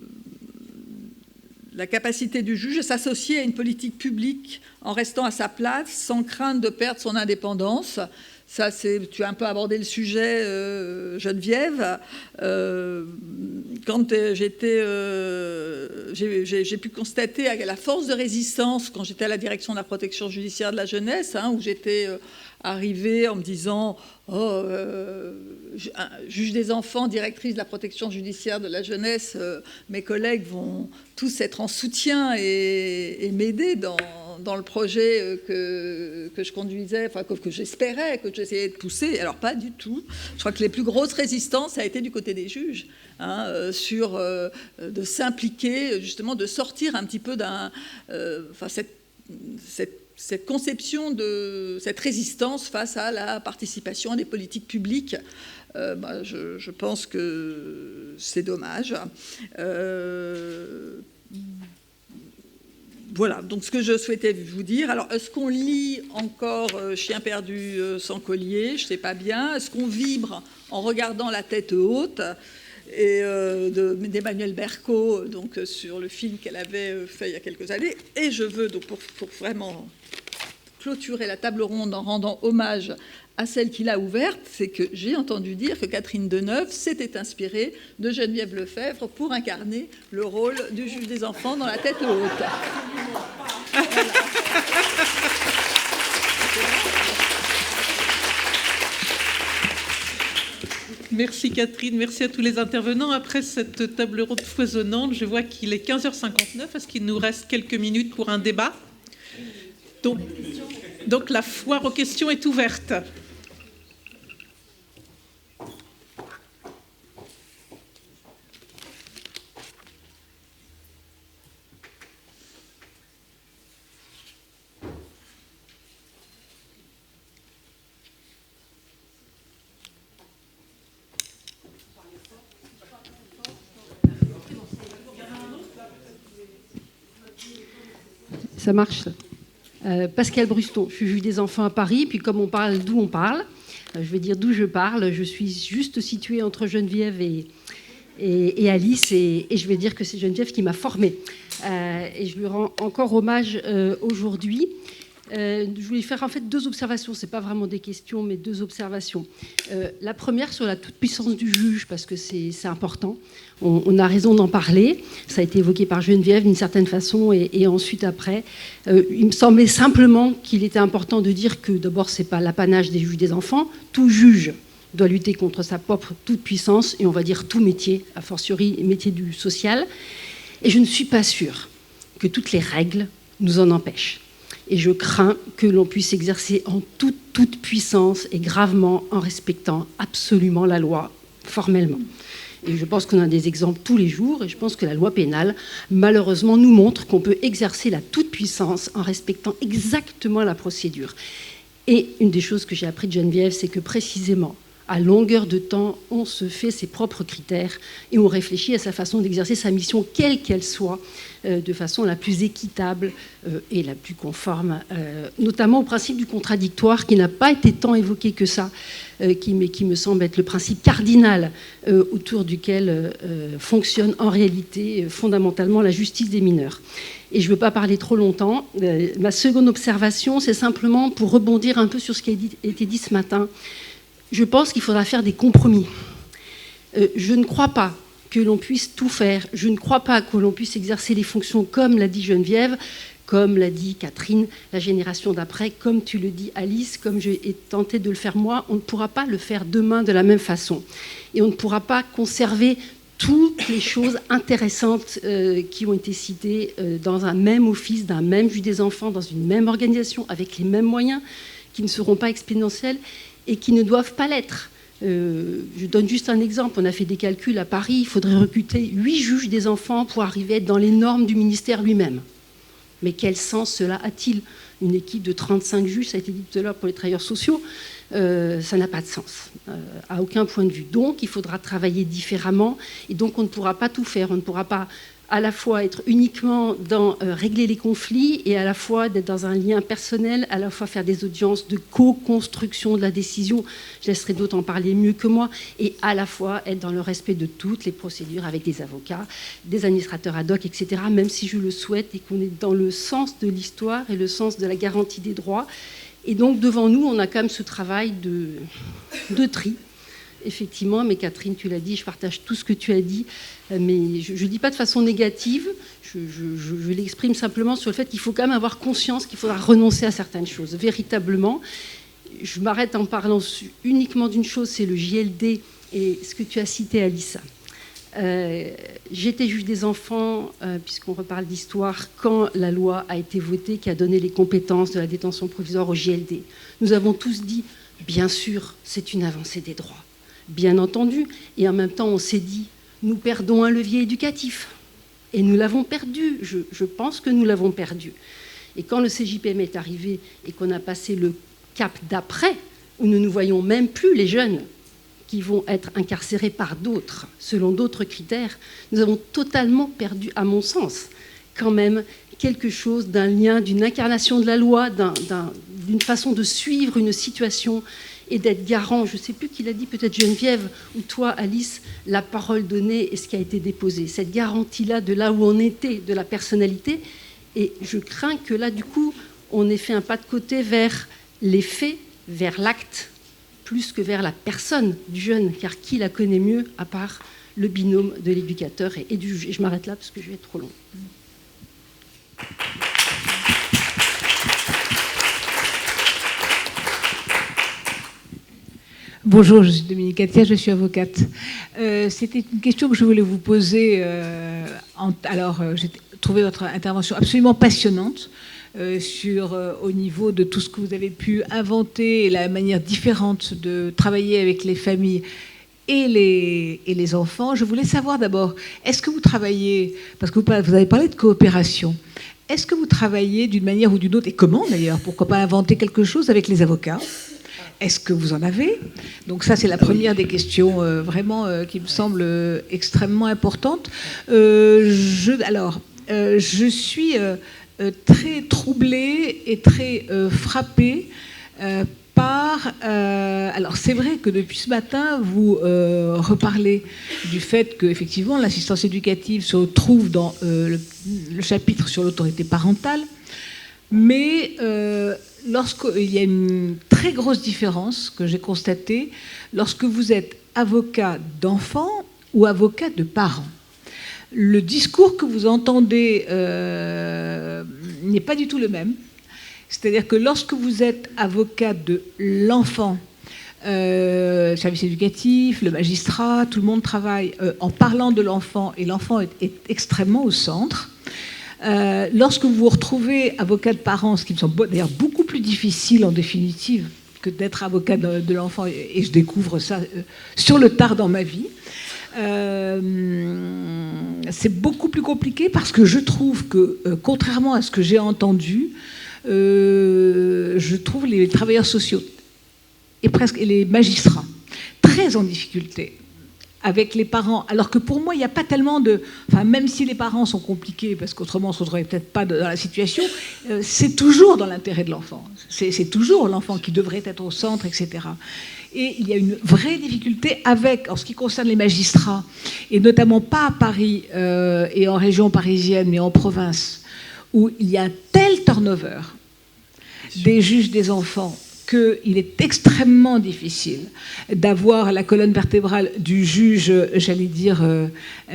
la capacité du juge à s'associer à une politique publique en restant à sa place, sans crainte de perdre son indépendance? Ça, tu as un peu abordé le sujet, Geneviève. Quand j'ai pu constater à la force de résistance quand j'étais à la direction de la protection judiciaire de la jeunesse, où j'étais arrivée en me disant juge des enfants, directrice de la protection judiciaire de la jeunesse, mes collègues vont tous être en soutien et m'aider dans le projet que je conduisais, enfin que j'espérais, que j'essayais de pousser. Alors pas du tout. Je crois que les plus grosses résistances a été du côté des juges, de s'impliquer, justement, de sortir un petit peu cette cette conception de cette résistance face à la participation à des politiques publiques. Je pense que c'est dommage. Voilà, donc ce que je souhaitais vous dire. Alors, est-ce qu'on lit encore Chien perdu sans collier? Je ne sais pas bien. Est-ce qu'on vibre en regardant La tête haute et d'Emmanuel Berco, donc sur le film qu'elle avait fait il y a quelques années? Et je veux, donc, pour vraiment clôturer la table ronde en rendant hommage à celle qui l'a ouverte, c'est que j'ai entendu dire que Catherine Deneuve s'était inspirée de Geneviève Lefebvre pour incarner le rôle du juge des enfants dans La tête haute. Merci Catherine, merci à tous les intervenants. Après cette table ronde foisonnante, je vois qu'il est 15h59. Est-ce qu'il nous reste quelques minutes pour un débat? Donc la foire aux questions est ouverte. Ça marche. Pascal Bruston, je suis juge des enfants à Paris, puis comme on parle d'où on parle, je vais dire d'où je parle. Je suis juste située entre Geneviève et Alice, et je vais dire que c'est Geneviève qui m'a formée. Et je lui rends encore hommage aujourd'hui. Je voulais faire en fait 2 observations, c'est pas vraiment des questions, mais 2 observations. La première sur la toute-puissance du juge, parce que c'est important. On a raison d'en parler. Ça a été évoqué par Geneviève d'une certaine façon, et ensuite après. Il me semblait simplement qu'il était important de dire que d'abord, c'est pas l'apanage des juges des enfants. Tout juge doit lutter contre sa propre toute-puissance, et on va dire tout métier, a fortiori métier du social. Et je ne suis pas sûre que toutes les règles nous en empêchent. Et je crains que l'on puisse exercer en toute puissance et gravement en respectant absolument la loi, formellement. Et je pense qu'on a des exemples tous les jours, et je pense que la loi pénale, malheureusement, nous montre qu'on peut exercer la toute-puissance en respectant exactement la procédure. Et une des choses que j'ai appris de Geneviève, c'est que précisément, à longueur de temps, on se fait ses propres critères et on réfléchit à sa façon d'exercer sa mission, quelle qu'elle soit, de façon la plus équitable et la plus conforme, notamment au principe du contradictoire, qui n'a pas été tant évoqué que ça, qui me semble être le principe cardinal autour duquel fonctionne en réalité fondamentalement la justice des mineurs. Et je ne veux pas parler trop longtemps. Ma seconde observation, c'est simplement pour rebondir un peu sur ce qui a été dit ce matin. Je pense qu'il faudra faire des compromis. Je ne crois pas que l'on puisse tout faire. Je ne crois pas que l'on puisse exercer les fonctions comme l'a dit Geneviève, comme l'a dit Catherine, la génération d'après, comme tu le dis Alice, comme j'ai tenté de le faire moi. On ne pourra pas le faire demain de la même façon. Et on ne pourra pas conserver toutes les choses intéressantes qui ont été citées dans un même office, d'un même juge des enfants, dans une même organisation, avec les mêmes moyens, qui ne seront pas exponentiels et qui ne doivent pas l'être. Je donne juste un exemple. On a fait des calculs à Paris. Il faudrait recruter 8 juges des enfants pour arriver à être dans les normes du ministère lui-même. Mais quel sens cela a-t-il? Une équipe de 35 juges, ça a été dit tout à l'heure pour les travailleurs sociaux, ça n'a pas de sens, à aucun point de vue. Donc, il faudra travailler différemment. Et donc, on ne pourra pas tout faire. On ne pourra pas à la fois être uniquement dans régler les conflits et à la fois d'être dans un lien personnel, à la fois faire des audiences de co-construction de la décision, je laisserai d'autres en parler mieux que moi, et à la fois être dans le respect de toutes les procédures avec des avocats, des administrateurs ad hoc, etc., même si je le souhaite et qu'on est dans le sens de l'histoire et le sens de la garantie des droits. Et donc devant nous, on a quand même ce travail de tri. Effectivement, mais Catherine, tu l'as dit, je partage tout ce que tu as dit, mais je ne dis pas de façon négative, je l'exprime simplement sur le fait qu'il faut quand même avoir conscience qu'il faudra renoncer à certaines choses, véritablement. Je m'arrête en parlant uniquement d'une chose, c'est le JLD et ce que tu as cité, Alice. J'étais juge des enfants, puisqu'on reparle d'histoire, quand la loi a été votée, qui a donné les compétences de la détention provisoire au JLD. Nous avons tous dit, bien sûr, c'est une avancée des droits. Bien entendu, et en même temps on s'est dit, nous perdons un levier éducatif, et nous l'avons perdu, je pense que nous l'avons perdu. Et quand le CJPM est arrivé et qu'on a passé le cap d'après, où nous ne voyons même plus les jeunes qui vont être incarcérés par d'autres, selon d'autres critères, nous avons totalement perdu, à mon sens, quand même, quelque chose d'un lien, d'une incarnation de la loi, d'une façon de suivre une situation et d'être garant. Je ne sais plus qui l'a dit, peut-être Geneviève, ou toi, Alice, la parole donnée et ce qui a été déposé. Cette garantie-là de là où on était, de la personnalité. Et je crains que là, du coup, on ait fait un pas de côté vers les faits, vers l'acte, plus que vers la personne du jeune, car qui la connaît mieux, à part le binôme de l'éducateur et du juge. Et je m'arrête là parce que je vais être trop long. Bonjour, je suis Dominique Attia, je suis avocate. C'était une question que je voulais vous poser. J'ai trouvé votre intervention absolument passionnante au niveau de tout ce que vous avez pu inventer et la manière différente de travailler avec les familles et les enfants. Je voulais savoir d'abord, est-ce que vous travaillez, parce que vous avez parlé de coopération, est-ce que vous travaillez d'une manière ou d'une autre, et comment d'ailleurs, pourquoi pas inventer quelque chose avec les avocats ? Est-ce que vous en avez ? Donc ça, c'est la première des questions vraiment qui me semble extrêmement importante. Je suis très troublée et très frappée par... alors c'est vrai que depuis ce matin, vous reparlez du fait qu'effectivement l'assistance éducative se trouve dans le chapitre sur l'autorité parentale, mais lorsqu'il y a une très grosse différence que j'ai constatée lorsque vous êtes avocat d'enfants ou avocat de parents. Le discours que vous entendez n'est pas du tout le même. C'est-à-dire que lorsque vous êtes avocat de l'enfant, le service éducatif, le magistrat, tout le monde travaille en parlant de l'enfant, et l'enfant est extrêmement au centre. Lorsque vous vous retrouvez avocat de parents, ce qui me semble d'ailleurs beaucoup plus difficile en définitive que d'être avocat de l'enfant, et je découvre ça sur le tard dans ma vie, c'est beaucoup plus compliqué parce que je trouve que, contrairement à ce que j'ai entendu, je trouve les travailleurs sociaux et les magistrats très en difficulté avec les parents, alors que pour moi, il n'y a pas tellement de... Enfin, même si les parents sont compliqués, parce qu'autrement, on ne se retrouverait peut-être pas dans la situation, c'est toujours dans l'intérêt de l'enfant. C'est toujours l'enfant qui devrait être au centre, etc. Et il y a une vraie difficulté en ce qui concerne les magistrats, et notamment pas à Paris et en région parisienne, mais en province, où il y a un tel turnover des juges des enfants qu'il est extrêmement difficile d'avoir la colonne vertébrale du juge, j'allais dire,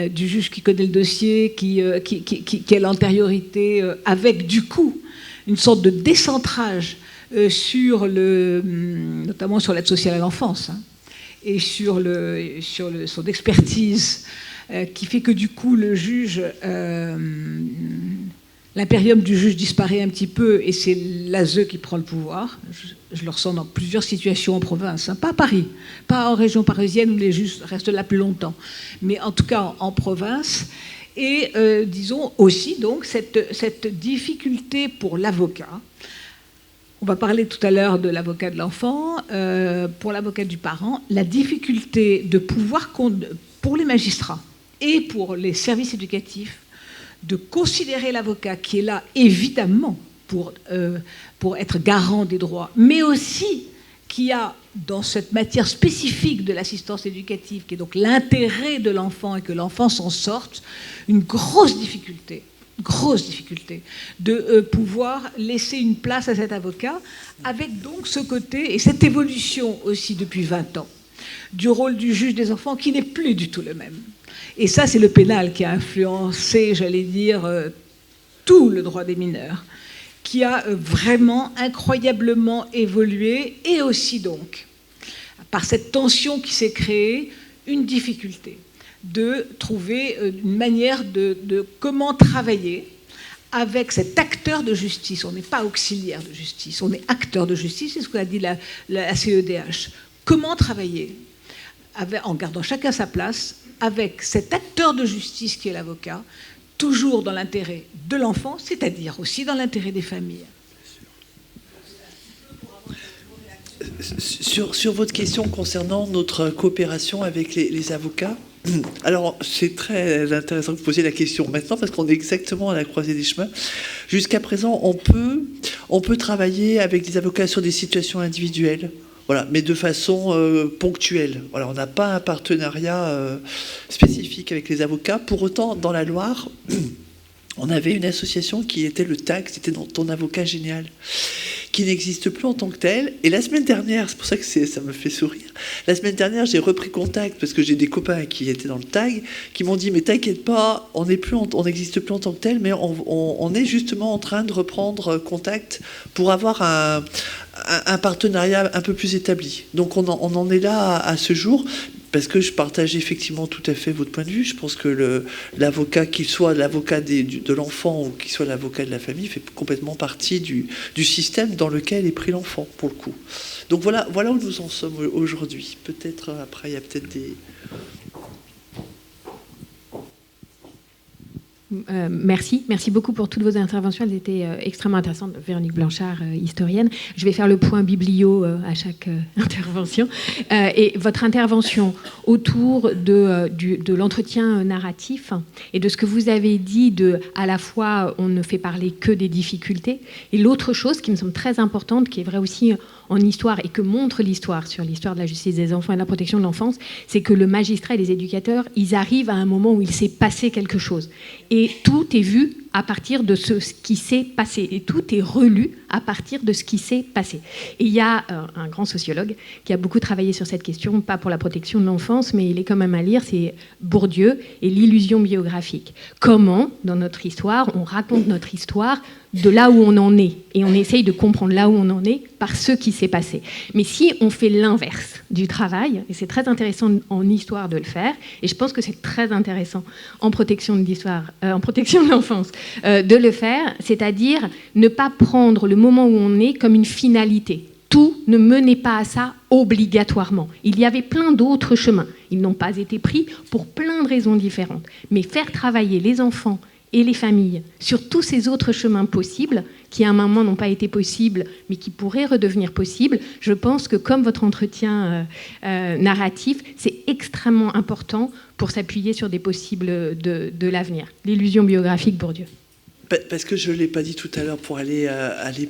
du juge qui connaît le dossier, qui a l'antériorité, avec du coup une sorte de décentrage notamment sur l'aide sociale à l'enfance, et sur son expertise, qui fait que du coup le juge... l'impérium du juge disparaît un petit peu et c'est l'ASE qui prend le pouvoir. Je le ressens dans plusieurs situations en province, pas à Paris, pas en région parisienne où les juges restent là plus longtemps, mais en tout cas en province. Et disons aussi donc cette difficulté pour l'avocat. On va parler tout à l'heure de l'avocat de l'enfant, pour l'avocat du parent, la difficulté de pouvoir, pour les magistrats et pour les services éducatifs, de considérer l'avocat qui est là, évidemment, pour être garant des droits, mais aussi qui a, dans cette matière spécifique de l'assistance éducative, qui est donc l'intérêt de l'enfant et que l'enfant s'en sorte, une grosse difficulté de pouvoir laisser une place à cet avocat, avec donc ce côté, et cette évolution aussi depuis 20 ans, du rôle du juge des enfants qui n'est plus du tout le même. Et ça, c'est le pénal qui a influencé, j'allais dire, tout le droit des mineurs, qui a vraiment incroyablement évolué, et aussi donc, par cette tension qui s'est créée, une difficulté de trouver une manière de comment travailler avec cet acteur de justice. On n'est pas auxiliaire de justice, on est acteur de justice, c'est ce qu'a dit la CEDH. Comment travailler en gardant chacun sa place avec cet acteur de justice qui est l'avocat, toujours dans l'intérêt de l'enfant, c'est-à-dire aussi dans l'intérêt des familles. Sur votre question concernant notre coopération avec les avocats, alors c'est très intéressant que vous posiez la question maintenant parce qu'on est exactement à la croisée des chemins. Jusqu'à présent, on peut travailler avec des avocats sur des situations individuelles. Voilà, mais de façon ponctuelle. Voilà, on n'a pas un partenariat spécifique avec les avocats. Pour autant, dans la Loire, on avait une association qui était le TAG, c'était Ton Avocat Génial, qui n'existe plus en tant que tel. Et la semaine dernière, c'est pour ça que ça me fait sourire, la semaine dernière, j'ai repris contact, parce que j'ai des copains qui étaient dans le TAG, qui m'ont dit, mais t'inquiète pas, on n'existe plus en tant que tel, mais on est justement en train de reprendre contact pour avoir un partenariat un peu plus établi. Donc on en est là à ce jour, parce que je partage effectivement tout à fait votre point de vue. Je pense que l'avocat, qu'il soit l'avocat de l'enfant ou qu'il soit l'avocat de la famille, fait complètement partie du système dans lequel est pris l'enfant, pour le coup. Donc voilà où nous en sommes aujourd'hui. Peut-être après, il y a peut-être des... Merci beaucoup pour toutes vos interventions. Elles étaient extrêmement intéressantes. Véronique Blanchard, historienne. Je vais faire le point biblio à chaque intervention. Et votre intervention autour de l'entretien narratif et de ce que vous avez dit à la fois, on ne fait parler que des difficultés. Et l'autre chose qui me semble très importante, qui est vraie aussi en histoire et que montre l'histoire sur l'histoire de la justice des enfants et de la protection de l'enfance, c'est que le magistrat et les éducateurs, ils arrivent à un moment où il s'est passé quelque chose. Et tout est vu à partir de ce qui s'est passé. Et tout est relu à partir de ce qui s'est passé. Et il y a un grand sociologue qui a beaucoup travaillé sur cette question, pas pour la protection de l'enfance, mais il est quand même à lire, c'est Bourdieu et l'illusion biographique. Comment, dans notre histoire, on raconte notre histoire de là où on en est. Et on essaye de comprendre là où on en est par ce qui s'est passé. Mais si on fait l'inverse du travail, et c'est très intéressant en histoire de le faire, et je pense que c'est très intéressant en protection de l'histoire, en protection de l'enfance, de le faire, c'est-à-dire ne pas prendre le moment où on est comme une finalité. Tout ne menait pas à ça obligatoirement. Il y avait plein d'autres chemins. Ils n'ont pas été pris pour plein de raisons différentes. Mais faire travailler les enfants et les familles sur tous ces autres chemins possibles, qui à un moment n'ont pas été possibles, mais qui pourraient redevenir possibles, je pense que comme votre entretien narratif, c'est extrêmement important pour s'appuyer sur des possibles de l'avenir. L'illusion biographique, Bourdieu. Parce que je ne l'ai pas dit tout à l'heure pour aller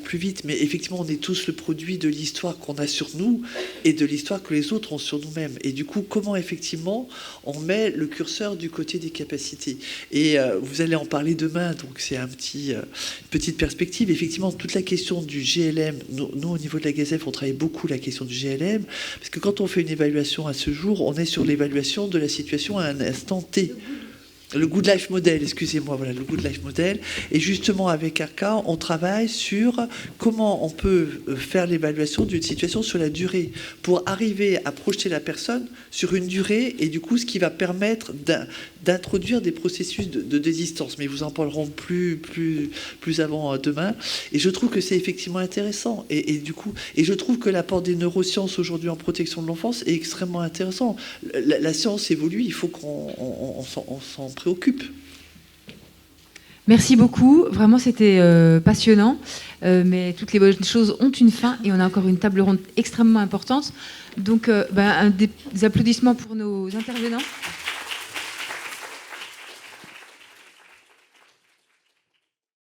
plus vite, mais effectivement, on est tous le produit de l'histoire qu'on a sur nous et de l'histoire que les autres ont sur nous-mêmes. Et du coup, comment effectivement on met le curseur du côté des capacités. Et vous allez en parler demain, donc c'est une petite perspective. Effectivement, toute la question du GLM, nous au niveau de la GAZEF, on travaille beaucoup la question du GLM, parce que quand on fait une évaluation à ce jour, on est sur l'évaluation de la situation à un instant T. Le Good Life Model, excusez-moi, voilà, le Good Life Model. Et justement, avec Arca, on travaille sur comment on peut faire l'évaluation d'une situation sur la durée pour arriver à projeter la personne sur une durée et du coup, ce qui va permettre d'introduire des processus de désistance. Mais vous en parlerons plus avant demain. Et je trouve que c'est effectivement intéressant. Et du coup, je trouve que l'apport des neurosciences aujourd'hui en protection de l'enfance est extrêmement intéressant. La science évolue, il faut qu'on s'en préoccupe. Merci beaucoup, vraiment c'était passionnant, mais toutes les bonnes choses ont une fin et on a encore une table ronde extrêmement importante. Donc des applaudissements pour nos intervenants.